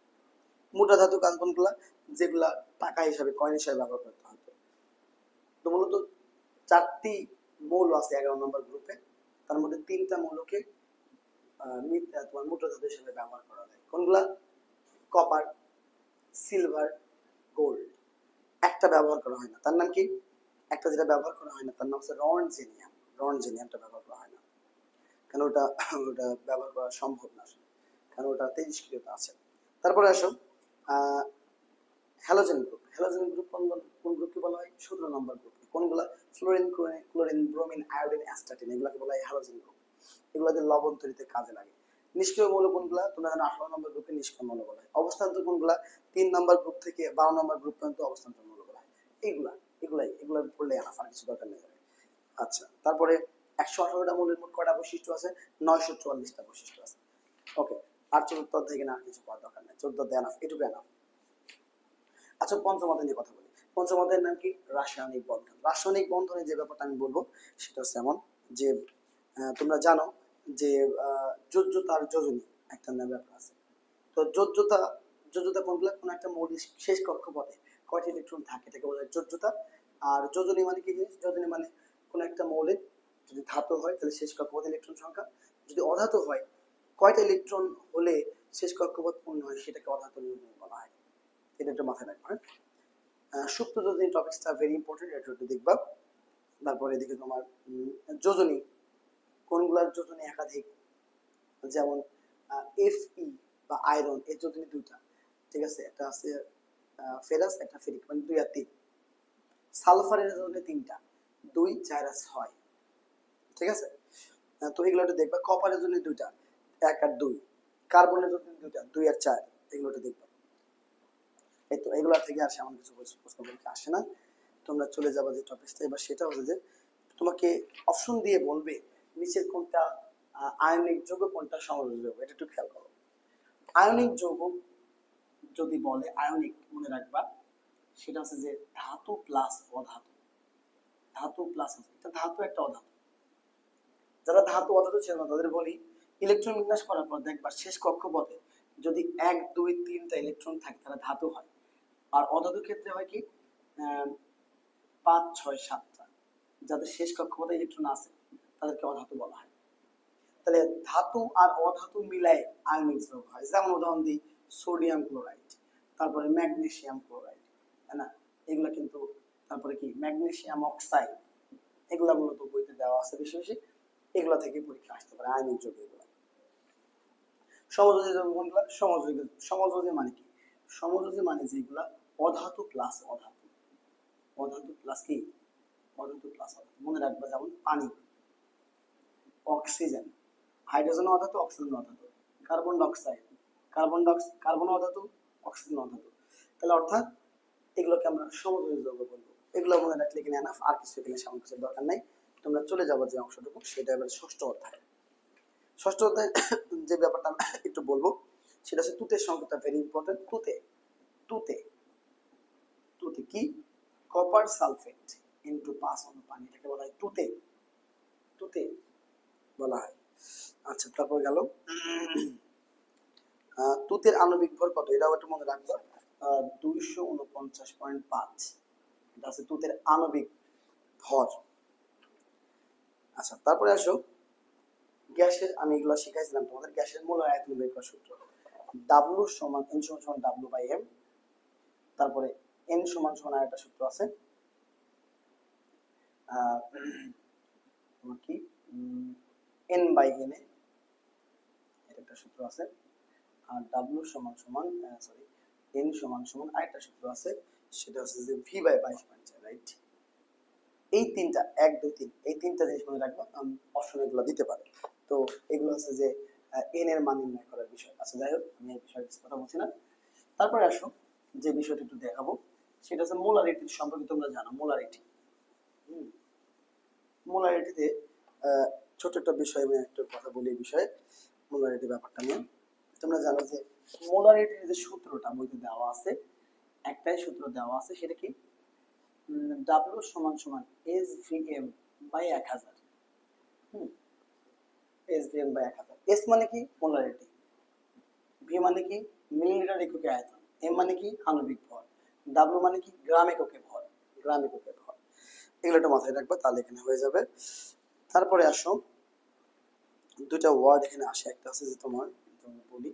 Speaker 1: মোটা ধাতু কোনগুলা? যেগুলা টাকা হিসাবে, কয়েন হিসাবে ব্যবহার করতে হতো। তো মূলত 4টি মৌল আছে 11 নম্বর গ্রুপে, তার মধ্যে 3টা মৌলকে তোমার মোটা ধাতু হিসেবে ব্যবহার করা হয়। কোনগুলা? Copper, silver, gold. একটা ব্যবহার করা হয় না, তার নাম কি? একটা যেটা ব্যবহার করা হয় না তার নাম হচ্ছে রনজেনিয়াম। রনজেনিয়ামটা ব্যবহার করা হয় না, কারণ ওটা ব্যবহার করা সম্ভব না আসলে, কারণ ওটা তেজস্ক্রিয়তা আছে। তারপরে আসো হ্যালোজেন গ্রুপ। হ্যালোজেন গ্রুপ কোন গ্রুপকে বলা হয়? 17 নম্বর গ্রুপ। কোনগুলা? Fluorine, chlorine, bromine, iodine, astatine, এগুলাকে বলা হয় হ্যালোজেন গ্রুপ। এগুলোকে লবণ তৈরিতে কাজে লাগে। নিষ্ক্রিয় মৌল কোনগুলা? তোমরা জানো 18 নম্বর গ্রুপকে নিষ্ক্রিয় মৌল বলা হয়। অবস্থান্তর কোনগুলা? 3 নম্বর গ্রুপ থেকে 12 নম্বর গ্রুপ পর্যন্ত অবস্থান্তর মৌল বলা হয়। এগুলা পড়লে আর কিছু দরকার নেই। আচ্ছা, তারপরে 118টা মৌলের মোট কয়টা বৈশিষ্ট্য আছে? 944টা বৈশিষ্ট্য আছে। ওকে, আর চতুর্থ অধ্যায় আর কিছু পড়ার দরকার নেই। চতুর্থ অধ্যায় এনাফ, এটুকু এনাফ। আচ্ছা, পঞ্চম অধ্যায় নিয়ে কথা বলি। পঞ্চম অধ্যায়ের নাম কি? রাসায়নিক বন্ধন। রাসায়নিক বন্ধনের যে ব্যাপারটা আমি বলবো সেটা হচ্ছে এমন যে তোমরা জানো যে যোজ্যতা আর যোজনী একটা ব্যাপার আছে। তো যোজ্যতা কোনগুলা? কোন একটা মৌলিক শেষ কক্ষপথে কয়টি ইলেকট্রন থাকে এটাকে বলা হয় যোজ্যতা। আর যোজনী মানে কি জিনিস? যোজনী মানে কোন একটা মৌলিক যদি ধাতু হয় তাহলে শেষ কক্ষপথে ইলেকট্রন সংখ্যা, যদি অধাতু হয় কয়টা ইলেকট্রন হলে শেষ কক্ষপথ পূর্ণ হয় সেটাকে অধাতু যোজনী বলা হয়। এটা একটু মাথায় রাখবে। সুপ্ত যোজনী টপিকসটা ভেরি ইম্পর্টেন্ট, এটা একটু দেখবা। তারপরে এদিকে তোমার যোজনী, কোনগুলার যোজনী একাধিক? যেমন Fe বা আয়রন, এর যোজনী 2টা। ঠিক আছে, একটা আছে ফেরাস, একটা ফেরিক, মানে 2 আর 3। সালফারের জন্য 3টা, 2 4 আর 6, ঠিক আছে। তো এগুলো একটু দেখবা। কপারের জন্য 2টা, 1 আর 2। কার্বনের জন্য 2টা, 2 আর 4, এগুলোটা দেখবা। এই তো এগুলা থেকে আর এমন কিছু প্রশ্ন পরীক্ষা আসে না। তোমরা চলে যাবা যে টপিকটা, এবার সেটা হলো যে তোমাকে অপশন দিয়ে বলবে নিচের কোনটা আয়নিক যৌগ, কোনটা সমযোজী যৌগ। এটা একটু খেয়াল করো। আয়নিক যৌগ যদি বলে, আয়নিক মনে রাখবা সেটা হচ্ছে যে ধাতু প্লাস অধাতু। ধাতু প্লাস, একটা ধাতু একটা অধাতু। যারা ধাতু অধাতু ছিল না তাদের বলি, ইলেকট্রন বিন্যাস করার পর দেখবা শেষ কক্ষপথে যদি 1 2 3টা ইলেকট্রন থাকে তারা ধাতু হয়। আর অধাতুর ক্ষেত্রে হয় কি 5 6 7টা। যাদের শেষ কক্ষপথে ইলেকট্রন আছে তাদেরকে অধাতু বলা হয়। তাহলে ধাতু আর অধাতু মিলাই আয়নিক যৌগ হয়। যেমন উদাহরণ দিই, সোডিয়াম ক্লোরাইড, তারপরে ম্যাগনেসিয়াম ক্লোরাইড, তাই না? এগুলা কিন্তু, তারপরে কি ম্যাগনেসিয়াম অক্সাইড, এগুলা মূলত বইতে দেওয়া আছে বেশি বেশি। এগুলা থেকে পরীক্ষা আসতে পারে আয়নিক যৌগ। এগুলা সমযোজী যৌগ কোনগুলা? সমযোজী মানে কি? সমযোজী মানে যেগুলা অধাতু প্লাস অধাতু। অধাতু প্লাস কি? অধাতু প্লাস অধাতু। মনে রাখবা, যেমন পানি, অক্সিজেন, হাইড্রোজেন অধাতু, অক্সিজেন অধাতু, কার্বন ডাইঅক্সাইড, কার্বন অধাতু, অক্সিজেন অধাতু। তাহলে অর্থাৎ এগুলোকে আমরা সমযোজী যৌগ বলবো। এগুলো মনে রাখলে কিনা এনাফ, আর কিছু এখানে সামনে কিছু দরকার নাই। তোমরা চলে যাবো যে অংশটুকু, সেটা এবার ষষ্ঠ অধ্যায়। ষষ্ঠ অধ্যায় যে ব্যাপারটা একটু বলবো সেটা হচ্ছে তুতের সংকেতটা ভেরি ইম্পর্টেন্ট। তুতে, তুতে, তুতে কি? Copper sulphate into pass on পানি, এটাকে বলা হয় তুতে। তুতে বলা হয়। আচ্ছা, তারপর গেল তুতের আণবিক ভর কত, এটাও একটু মনে রাখবো। 249.5, এটা আছে তুতের আণবিক ভর। আচ্ছা, তারপরে আসো গ্যাসের, আমি এগুলো শিখাইছিলাম তোমাদের, গ্যাসের মূল আয়তন বের করার সূত্র। W সমান N সমান W বাই M। তারপরে N সমান আরেকটা সূত্র আছে, তোমার কি N বাই N, এটা একটা সূত্র আছে। আর W সমান সরি N সমান আরেকটা সূত্র আছে, সেটা হচ্ছে যে V বাই 22.4, রাইট? এই তিনটা 1 2 3, এই তিনটা জিনিস মনে রাখবা, অপশন এগুলো দিতে পারে। তো এগুলো হচ্ছে যে N এর মান নির্ণয় করার বিষয়। আচ্ছা, যাই হোক, আমি এই বিষয়ে কথা বলছি না। তারপরে আসো যে বিষয়টা একটু দেখাবো, সেটা হচ্ছে মোলারিটি সম্পর্কে। তোমরা জানো মোলারিটি। মোলারিটিতে ছোট একটা বিষয়, আমি একটা কথা বলি এই বিষয়ে, মোলারিটি ব্যাপারটা নিয়ে। তোমরা জানো যে মোলারিটির যে সূত্রটা বইতে দেওয়া আছে, একটাই সূত্র দেওয়া আছে, সেটা কি? W সমান SVM by 1000। SVM by 1000। S মানে কি? মোলারিটি। V মানে কি? মিলিলিটার এককে আয়তন। M মানে কি? আণবিক ভর। W মানে কি? গ্রাম এককে ভর। গ্রাম এককে ভর। এগুলো একটু মাথায় রাখবা, তাহলে এখানে হয়ে যাবে। তারপরে আসো দুইটা ওয়ার্ড এখানে আসে, একটা আছে যে তোমার বলি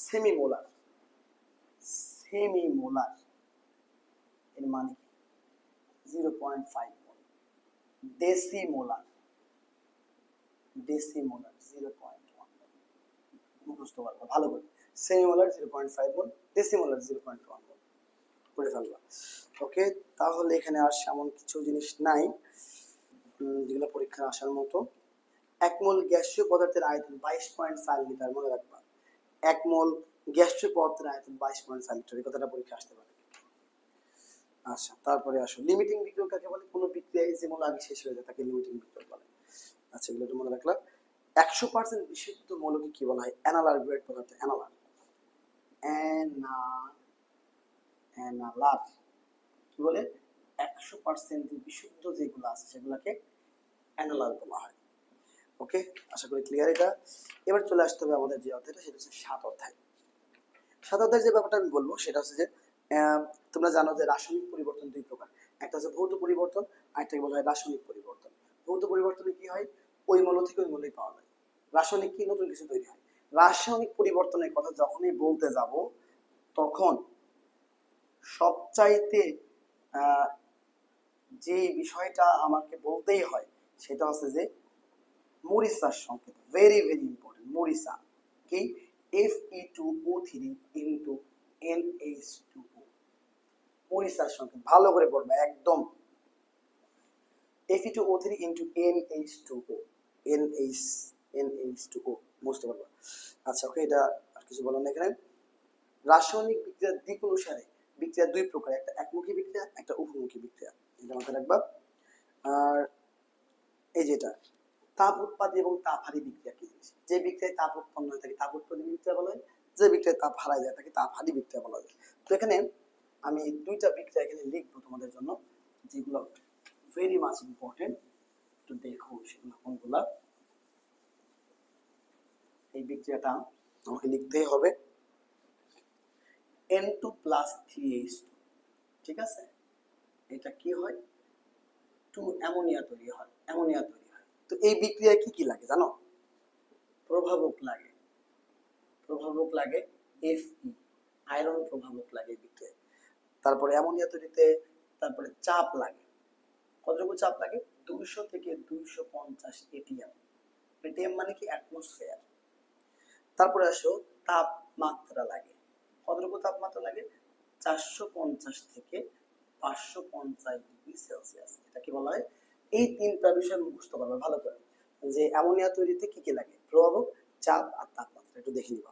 Speaker 1: সেমিমোলার। সেমিমোলার এর মানে কি? 0.5 মোল। ডেসিমোলার, ডেসিমোলার 0.1 মোল। মুখস্থ করবা ভালো করে। সেমিমোলার 0.5 মোল, ডেসিমোলার 0.1 মোল করে ফেলবা। ওকে, তাহলে এখানে আর এমন কিছু জিনিস নাই যেগুলো পরীক্ষা আসার মতো। 1 মোল গ্যাসীয় পদার্থের আয়তন 22.4 লিটার, মনে রাখবা। 1 মোল গ্যাসীয় পদার্থের আয়তন 22.4 লিটার, এই কথাটা পরীক্ষা আসতে পারে। আচ্ছা, তারপরে আসো লিমিটিং বিক্রিয়ক কাকে বলে? কোনো বিক্রিয়ায় যে মূল আগে শেষ হয়ে যায় তাকে লিমিটিং বিক্রিয়ক বলে। আচ্ছা, এগুলো একটু মনে রাখলাম। 100% বিশুদ্ধ মৌলকে কি বলা হয়? অ্যানালার গ্রেড পদার্থ, অ্যানালার। অ্যানালার কি বলে? 100% বিশুদ্ধ যেগুলো আছে সেগুলোকে অ্যানালার বলা হয়। ওকে, আশা করি ক্লিয়ার এটা। এবার চলে আসতে হবে আমাদের যে অধ্যায়টা, সেটা হচ্ছে 7 অধ্যায়। 7 অধ্যায়ের যে ব্যাপারটা আমি বলবো সেটা হচ্ছে যে তোমরা জানো যে রাসায়নিক পরিবর্তন 2 প্রকার। একটা হচ্ছে ভৌত পরিবর্তন, আরেকটাকে বলা হয় রাসায়নিক পরিবর্তন। ভৌত পরিবর্তনে কি হয়? ওই মৌল থেকে ওই মৌলই পাওয়া যায়। রাসায়নিক কি? নতুন কিছু তৈরি হয়। রাসায়নিক পরিবর্তনের কথা যখনই বলতে যাব, তখন সবচাইতে যে বিষয়টা আমাকে বলতেই হয় সেটা হচ্ছে যে মরিসার সংকেত। Very very important. মরিসা কি? Fe2O3 into NH2O। পরিষ্কার সংখ্যা ভালো করে পড়বে একদম। Fe2O3 into NH2O, NH2O বুঝতে পারবা। আচ্ছা ওকে, এটা আর কিছু বলার না এখানে। রাসায়নিক বিক্রিয়ার দিক অনুসারে বিক্রিয়া দুই প্রকার, একটা একমুখী বিক্রিয়া, একটা উভমুখী বিক্রিয়া, এটা মাথায় রাখবা। আর এই যেটা তাপ উৎপাদী এবং তাপ হারি বিক্রিয়া কি জিনিস? যে বিক্রিয়ায় তাপ উৎপন্ন হয়ে থাকে তাপ উৎপাদী বিক্রিয়া বলা হয়, যে বিক্রিয়ায় তাপ হারায় যায় তাকে তাপ হারি বিক্রিয়া বলা হয়। তো এখানে আমি দুইটা বিক্রিয়া এখানে লিখবো তোমাদের জন্য, যেগুলো ভেরি মাচ ইম্পর্টেন্ট। তো দেখো সেগুলো কোনগুলা। এই বিক্রিয়াটা আমাকে লিখতেই হবে N2 plus 3H2, ঠিক আছে? এটা কি হয়? 2 অ্যামোনিয়া তৈরি হয়, অ্যামোনিয়া তৈরি হয়। তো এই বিক্রিয়ায় কি কি লাগে জানো? প্রভাবক লাগে, প্রভাবক লাগে Fe, আয়রন প্রভাবক লাগে এই বিক্রিয়ায়। তারপরে অ্যামোনিয়া তৈরিতে তারপরে চাপ লাগে। কতটুকু চাপ লাগে? 200 থেকে 250 এটিএম। এটিএম মানে কি? অ্যাটমসফিয়ার। তারপরে আসো তাপমাত্রা লাগে। কতটুকু তাপমাত্রা লাগে? 450 থেকে 550 ডিগ্রি সেলসিয়াস। এটা কি বলা হয়? এই তিনটা বিষয় মুখস্থ করবে ভালো করে, যে অ্যামোনিয়া তৈরিতে কি কি লাগে, প্রভাবক, চাপ আর তাপমাত্রা। একটু দেখে নিবা।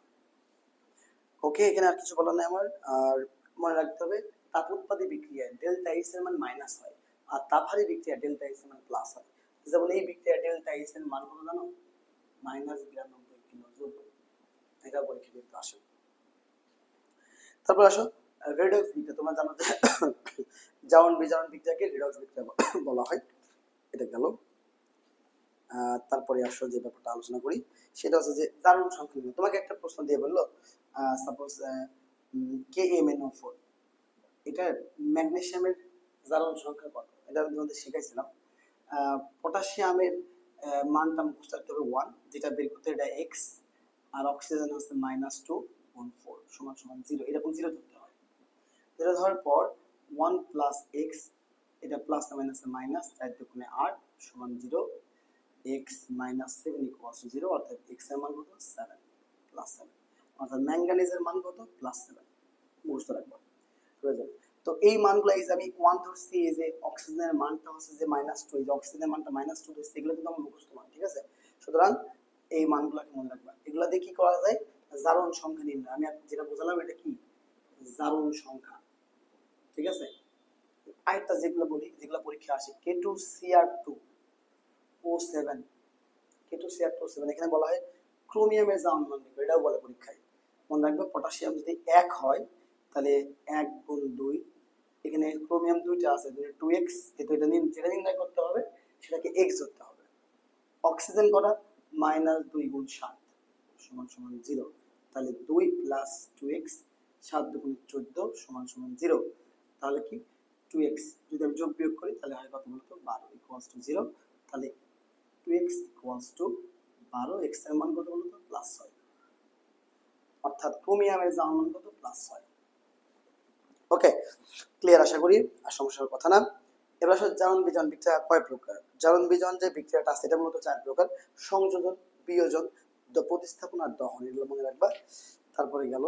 Speaker 1: ওকে, এখানে আর কিছু বলার নাই আমার। আর মনে রাখতে হবে তাপ উৎপাদী বিক্রিয়ায় ডেল্টা এইচ এর মান মাইনাস হয়, আর তাপহারী বিক্রিয়া ডেল্টা এইচ এর মান প্লাস হয়। যেমন এই বিক্রিয়া ডেল্টা এইচ এর মান কত জানো? -92 কিলো জুল। এটা পরীক্ষা কিন্তু আসে। তারপর আসো রেডক্স বিক্রিয়া। তোমরা জানো যে জারণ বিজারণ বিক্রিয়াকে রেডক্স বিক্রিয়া বলা হয়। এটা গেল। তারপরে আসো যে ব্যাপারটা আলোচনা করি, সেটা হচ্ছে যে জারণ সংখ্যা নির্ণয়। তোমাকে একটা প্রশ্ন দিয়ে বললো সাপোজ KMnO4, এটা ম্যাগনেসিয়ামের জারণ সংখ্যা কত? এটা আমি তোমাদের শিখাইছিলাম। পটাশিয়ামের মানটা মুখস্থ রাখতে হবে 1, যেটা বের করতে এটা x, আর অক্সিজেন হচ্ছে -214 সমান সমান 0, এরকম 0 ধরতে হয়। 0 ধরার পর 1 প্লাস x, এটা প্লাস না মাইনাস না মাইনাস, 4 দুগুণে 8 সমান 0, x minus 7 equals to 0, অর্থাৎ x এর মান কত? 7 প্লাস 7, অর্থাৎ ম্যাঙ্গানিজের মান কত? প্লাস 7। মুখস্থ রাখবো প্রয়োজন। তো এই মানগুলো এই যে আমি 1 ধরছি, এই যে অক্সিজেনের মানটা হচ্ছে যে -2, এই যে অক্সিজেনের মানটা -2 ধরছি, এগুলো কিন্তু আমার মুখস্থ মান, ঠিক আছে? সুতরাং এই মানগুলোকে মনে রাখবা। এগুলো দিয়ে কি করা যায়? জারণ সংখ্যা নির্ণয়। আমি যেটা বোঝালাম এটা কি? জারণ সংখ্যা, ঠিক আছে? আরেকটা যেগুলো বলি, যেগুলো পরীক্ষা আসে, K2Cr2O7, K2Cr2O7, এখানে বলা হয় ক্রোমিয়ামের জারণ মান নির্ণয়, এটাও বলে পরীক্ষায়। মনে রাখবে পটাশিয়াম যদি 1 হয় তাহলে 1 গুণ 2, এখানে ক্রোমিয়াম 2টা আছে, 2x, যেটা যেটা নির্ণয় করতে হবে সেটাকে x ধরতে হবে। অক্সিজেন করা? -2 গুণ 7 সমান সমান 0, তাহলে 2 প্লাস 2x, 7 দুগুণ 14 সমান সমান 0, তাহলে কি 2x যদি আমি যোগ বিয়োগ করি তাহলে হয় কত বলতো? 12 ইকুয়ালস টু 0, তাহলে 2x ইকুয়ালস টু 12, x এর মান কত বলতো? প্লাস 6, অর্থাৎ ক্রোমিয়ামের জারণ মান কত? প্লাস 6। ওকে, ক্লিয়ার আশা করি, আর সমস্যার কথা না। এবার আসলে জারণ বিজারণ বিক্রিয়া কয় প্রকার? জারণ বিজারণ যে বিক্রিয়াটা আছে এটা মূলত 4 প্রকার: সংযোজন, বিয়োজন, প্রতিস্থাপন আর দহন, এগুলো মনে রাখবা। তারপরে গেল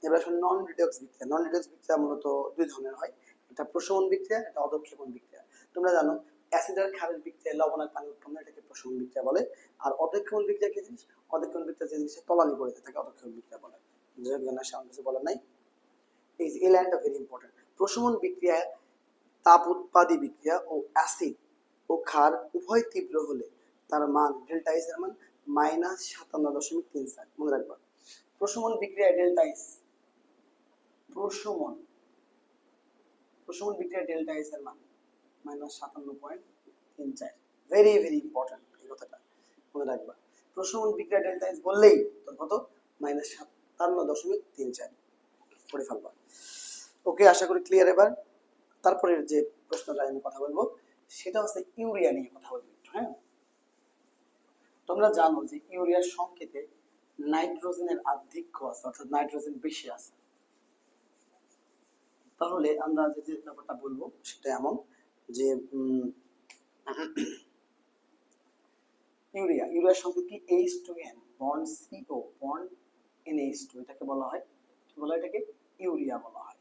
Speaker 1: এবার আসলে নন রিডক্স বিক্রিয়া। নন রিডক্স বিক্রিয়া মূলত দুই ধরনের হয়, এটা প্রশমন বিক্রিয়া, এটা অধঃক্ষেপণ বিক্রিয়া। তোমরা জানো অ্যাসিড আর ক্ষারের বিক্রিয়ায় লবণ আর পানি উৎপন্ন, এটাকে প্রশমন বিক্রিয়া বলে। আর অধঃক্ষেপণ বিক্রিয়া কি জিনিস? অধঃক্ষেপণ বিক্রিয়া যে জিনিসে তলানি পড়ে থাকে অধঃক্ষেপণ বিক্রিয়া বলে। সামনে কিছু বলার নাই। এই লাইনটা ভেরি ইম্পর্টেন্ট। প্রশমন বিক্রিয়ায় তাপ উৎপাদী বিক্রিয়া ও অ্যাসিড ও ক্ষার উভয় তীব্র হলে তার মান ডেল্টা এইচ এর মান -57.34। মনে রাখবা প্রশমন বিক্রিয়ায় ডেল্টা এইচ, প্রশমন বিক্রিয়ায় ডেল্টা এইচ এর মান -57.34। ভেরি ভেরি ইম্পর্টেন্ট এই কথাটা মনে রাখবা। প্রশমন বিক্রিয়া ডেল্টা এইচ বললেই তোর কত? -57.34 পড়ে ফেলবা। ওকে, আশা করি ক্লিয়ার। এবার তারপরে যে প্রশ্নটা আমি কথা বলবো সেটা হচ্ছে ইউরিয়া নিয়ে কথা বলবো। হ্যাঁ, তোমরা জানো যে ইউরিয়ার সংকেতে নাইট্রোজেনের আধিক্য আছে, অর্থাৎ নাইট্রোজেন বেশি আছে। তাহলে আমরা যে ব্যাপারটা বলবো সেটা এমন যে ইউরিয়ার সঙ্গে কি H2N bond CO bond NH2, এটাকে বলা হয় কি বলা হয়, এটাকে ইউরিয়া বলা হয়।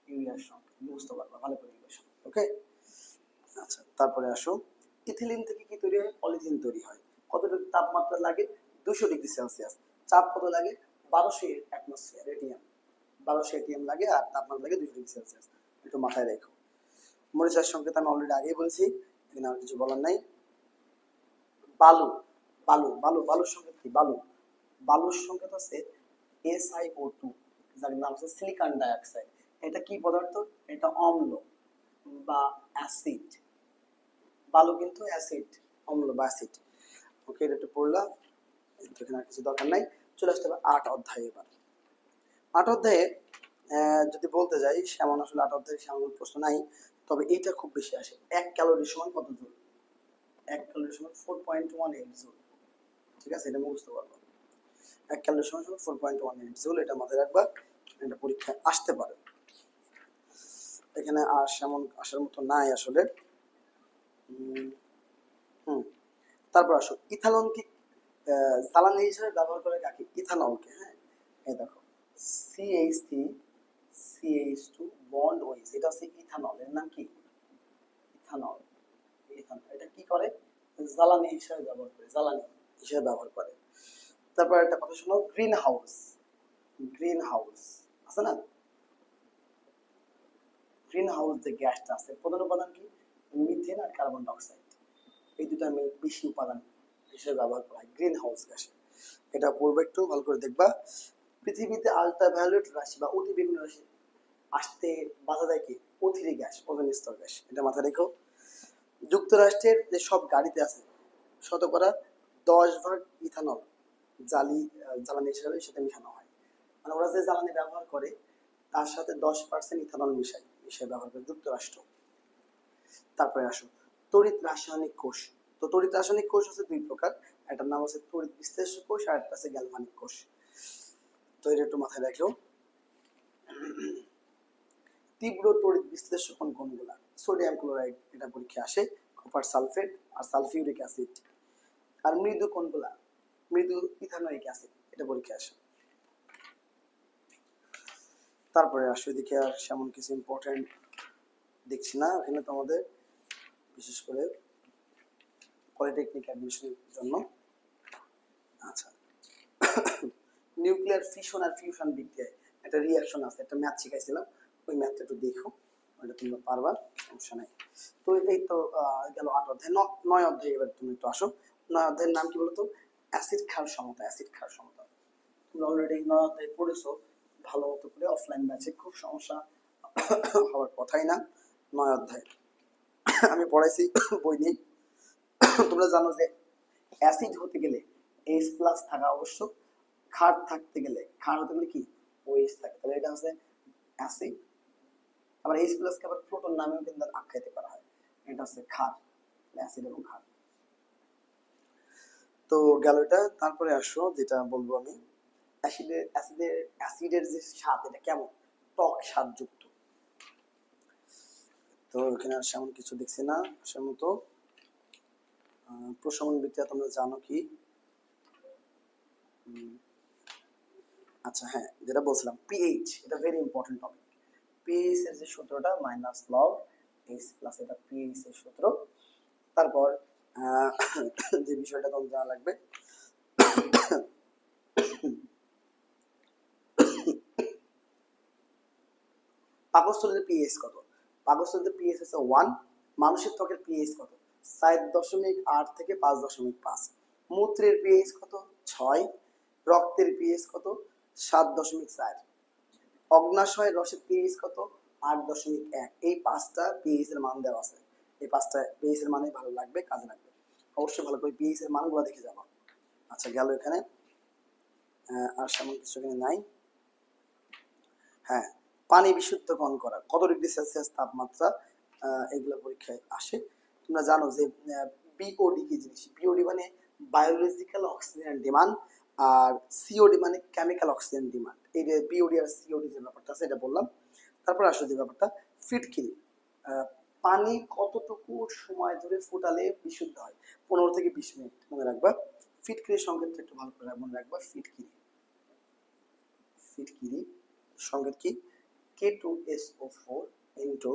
Speaker 1: ইউরিয়ার সঙ্গে বুঝতে পারবা ভালো করে ইকুয়েশন, ওকে। আচ্ছা তারপরে আসো, ইথিলিন থেকে কি তৈরি হয়, পলিথিন তৈরি হয়। কতটুকু তাপমাত্রা লাগে, 200 ডিগ্রি সেলসিয়াস। চাপ কত লাগে, 1200 অ্যাটমসফিয়ার এটিএম, 1200 এটিএম লাগে, আর তাপমাত্রা লাগে 200 ডিগ্রি সেলসিয়াস। একটু মাথায় রেখো। মরিচার সংকেত আমি অলরেডি আগেই বলেছি, এখানে আর কিছু বলার নাই। বালু, বালুর সংকেত কি, বালুর সংকেত আছে SiO2, যার নাম হচ্ছে সিলিকন ডাইঅক্সাইড। এটা কি পদার্থ, এটা অম্ল বা অ্যাসিড। বালু কিন্তু অ্যাসিড, অম্ল বা অ্যাসিড, ওকে। এটা একটু পড়লাম, এখানে আর কিছু দরকার নাই। চলে আসতে হবে 8 অধ্যায়ে। এবার 8 অধ্যায়ে যদি বলতে যাই, সেমন আসলে 8 অধ্যায়ে সেমন প্রশ্ন নাই, তবে এইটা খুব বেশি আসে। 1 ক্যালোরি সমান কত জুল, 1 ক্যালোরি সমান 4.18 জুল, ঠিক আছে, এটা মুখস্থ করবো। 1 ক্যালোরি সমান 4.18 জুল, এটা মাথায় রাখবা, এটা পরীক্ষায় আসতে পারে। এখানে আর সেমন আসার মতো নাই আসলে। তারপর আসো, ইথানল কি জ্বালানি হিসেবে ব্যবহার করে কাকে, ইথানলকে। হ্যাঁ, এই দেখো CH3CH2 বন্ড OH, এটা হচ্ছে ইথানল, এর নাম কি, ইথানল। এটা কি করে, জ্বালানি হিসেবে ব্যবহার করে, জ্বালানি হিসেবে ব্যবহার করে। তারপর একটা কথা শোনো, গ্রিন হাউস আছে না, গ্রিন হাউস যে গ্যাসটা আছে, প্রধান উপাদান কি, মিথেন আর কার্বন ডাইঅক্সাইড, এই দুটো বেশি উপাদান হিসেবে ব্যবহার করা হয় গ্রিন হাউস গ্যাসে। এটা পড়বে, একটু ভালো করে দেখবা। পৃথিবীতে আল্ট্রাভায়োলেট রাশি বা অতি বেগুনি রাশি আসতে বাধা দেয় কি, অতিরিক্ত গ্যাস, ওজোন স্তর গ্যাস, এটা মাথায় রেখো। যুক্তরাষ্ট্রের যে সব গাড়িতে আছে শতকরা 10 ভাগ ইথানল জ্বালানি হিসেবে সাথে মিশানো হয়, মানে ওরা যে জ্বালানি ব্যবহার করে তার সাথে 10% ইথানল মিশিয়ে ব্যবহার করে যুক্তরাষ্ট্র। তারপরে আসো, তড়িৎ রাসায়নিক কোষ। তো তড়িৎ রাসায়নিক কোষ হচ্ছে 2 প্রকার, একটার নাম হচ্ছে তড়িৎ বিশ্লেষ্য কোষ, আর একটা আছে গ্যালভানিক কোষ। তো এটা একটু মাথায় রাখো। তীব্র তড়িৎ বিশ্লেষ্য কোনগুলা, সোডিয়াম ক্লোরাইড, এটা পরীক্ষায় আসে, কপার সালফেট আর সালফিউরিক অ্যাসিড। আর মৃদু কোনগুলা, মৃদু ইথানোয়িক অ্যাসিড, এটা পরীক্ষায় আসে। তারপরে আসো, এদিকে আর সেমন কিছু ইম্পর্টেন্ট দেখছি না এখানে তোমাদের, বিশেষ করে পলিটেকনিক অ্যাডমিশনের জন্য। আচ্ছা, নিউক্লিয়ার ফিশন আর ফিউশন বিক্রিয়ায় একটা রিঅ্যাকশন আছে, একটা ম্যাথ শিখাইছিলাম, ওই ম্যাথটা একটু দেখো, ওটা তোমরা পারবা, সমস্যা নাই। তো এই তো গেল 8 অধ্যায়। 9 অধ্যায় এবার তুমি একটু আসো। 9 অধ্যায়ের নাম কি বলতো, অ্যাসিড ক্ষার সমতা। অ্যাসিড ক্ষার সমতা তুমি অলরেডি 9 অধ্যায় পড়েছো ভালো মতো করে, অফলাইন ব্যাচে খুব সমস্যা হওয়ার কথাই না। 9 অধ্যায় আমি পড়াইছি, বই নেই। তোমরা জানো যে অ্যাসিড হতে গেলে H+ থাকা আবশ্যক, ক্ষার থাকতে গেলে, ক্ষার হতে গেলে কি OH থাকে, তাহলে এটা হচ্ছে অ্যাসিড। আবার H+ কে আবার প্রোটন নামেও কিন্তু আখ্যায়িত করা হয়, এটা হচ্ছে ক্ষার, অ্যাসিড এবং ক্ষার। তো গেল এটা। তারপরে আসো, যেটা বলবো আমি, অ্যাসিডের যে স্বাদ, এটা কেমন, টক স্বাদ যুক্ত। তো এখানে আর সেমন কিছু দেখছি না সেমন। তো প্রশমন বিক্রিয়া তোমরা জানো কি, আচ্ছা হ্যাঁ, যেটা বলছিলাম পিএইচ, এটা ভেরি ইম্পর্টেন্ট টপিক। পিএইচ এর যে সূত্রটা মাইনাস লগ H+, এটা পিএইচ এর সূত্র। তারপর যে বিষয়টা তোমার জানা লাগবে, পাকস্থলীর পিএইচ কত, পাকস্থলীর পিএইচ হচ্ছে 1। মানুষের ত্বকের পিএইচ কত, 4.8 থেকে 5.5। মূত্রের পিএইচ কত, 6। রক্তের পিএইচ কত, 7.4। অগ্নাশয়ের রসের পিএইচ কত, 8.1। এই 5টা পিএইচ এর মান দেওয়া আছে, এই 5টা পিএইচ এর মানে ভালো লাগবে, কাজে লাগবে, অবশ্যই ভালো করে পিএইচ এর মানগুলো দেখে যাবা। আচ্ছা গেল এখানে, আর সেমন কিছু এখানে নাই। হ্যাঁ, পানি বিশুদ্ধকরণ করা, কত ডিগ্রি সেলসিয়াস তাপমাত্রা, এগুলো পরীক্ষায় আসে। তোমরা জানো যে বিওডি কি জিনিস, বিওডি মানে বায়োলজিক্যাল অক্সিজেন ডিমান্ড, আর সিওডি মানে কেমিক্যাল অক্সিজেন ডিমান্ড। এই যে বিওডি আর সিওডি যে ব্যাপারটা আছে, এটা বললাম। তারপর আসো যে ব্যাপারটা, ফিটকিরি, পানি কতটুকু সময় ধরে ফুটালে বিশুদ্ধ হয়? 15 থেকে 20 মিনিট মনে রাখবা। ফিটকিরির সংকেতটা একটু ভালো করে মনে রাখবা। ফিটকিরি, ফিটকিরি সংকেত কি? K2SO4 into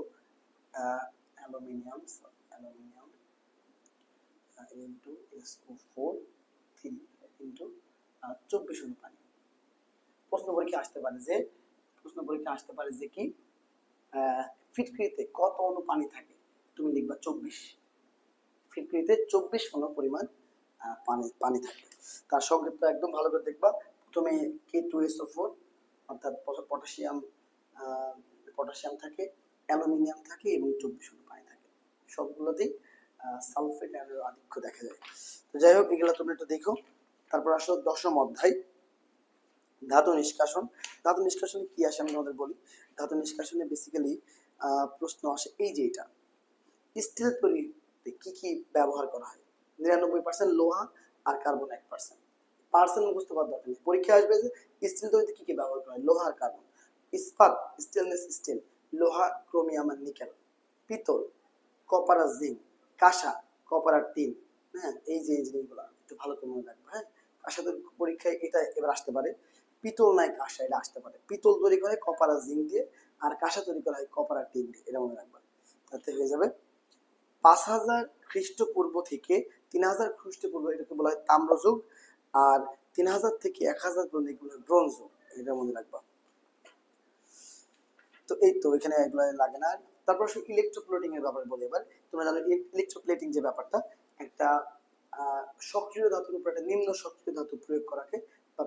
Speaker 1: aluminium aluminium into SO4 3 into 24 অনু পানি। প্রশ্ন পরীক্ষা আসতে পারে যে কি ফিটকিরিতে কত অনু পানি থাকে? তুমি লিখবা 24। ফিটকিরিতে 24 অনু পরিমাণ পানি থাকে। তার সংকেতটা একদম ভালো করে দেখবা। প্রথমে K2SO4 অর্থাৎ পটাশিয়াম থাকে, অ্যালুমিনিয়াম থাকে এবং 24 অনু পানি থাকে। সবগুলোতেই সালফেট আয়নের আধিক্য দেখা যায়। তো যাই হোক, এগুলো তোমরা একটু দেখো। তারপর আসলো 10ম অধ্যায়, ধাতু নিষ্কাশন। ধাতু নিষ্কাশনে কি আসে আমি তোমাদের বলি। ধাতু নিষ্কাশনে বেসিক্যালি প্রশ্ন আসে এই যে এটা, স্টিল তৈরিতে কি কি ব্যবহার করা হয়? 99% লোহা আর কার্বন 1%। পার্সেন্ট মুখস্থ করার দরকার নেই। পরীক্ষা আসবে যে স্টিল তৈরিতে কি কি ব্যবহার করা হয়? লোহা আর কার্বন। ইস্পাত, স্টেনলেস স্টিল, লোহা, ক্রোমিয়াম আর নিকেল। পিতল, কপার আর জিঙ্ক। কাঁসা, কপার আর টিন। হ্যাঁ, এই যে জিনিসগুলো একটু ভালো করে মনে রাখবে। হ্যাঁ, কাঁসাদের পরীক্ষায় এটা এবার আসতে পারে। পিতল নাই কাঁসা, এটা আসতে পারে। পিতল তৈরি করে কপার আর জিঙ্ক দিয়ে, আর কাঁসা তৈরি করা হয় কপার আর টিন দিয়ে। এটা মনে রাখবে। তাতে হয়ে যাবে 5000 খ্রিস্টপূর্ব থেকে 3000 খ্রিস্টপূর্ব এটাকে বলা হয় তাম্রযুগ, আর 3000 থেকে 1000 পর্যন্ত এগুলো ব্রোঞ্জ যুগ। এটা মনে রাখবা। তো এই তো এখানে এগুলো লাগে না। তারপর আসলে ইলেকট্রোপ্লেটিং এর ব্যাপারে বলি এবার। তোমরা জানো ইলেকট্রোপ্লেটিং যে ব্যাপারটা, একটা সক্রিয় ধাতুর উপর একটা নিম্ন সক্রিয় ধাতু প্রয়োগ করাকে বা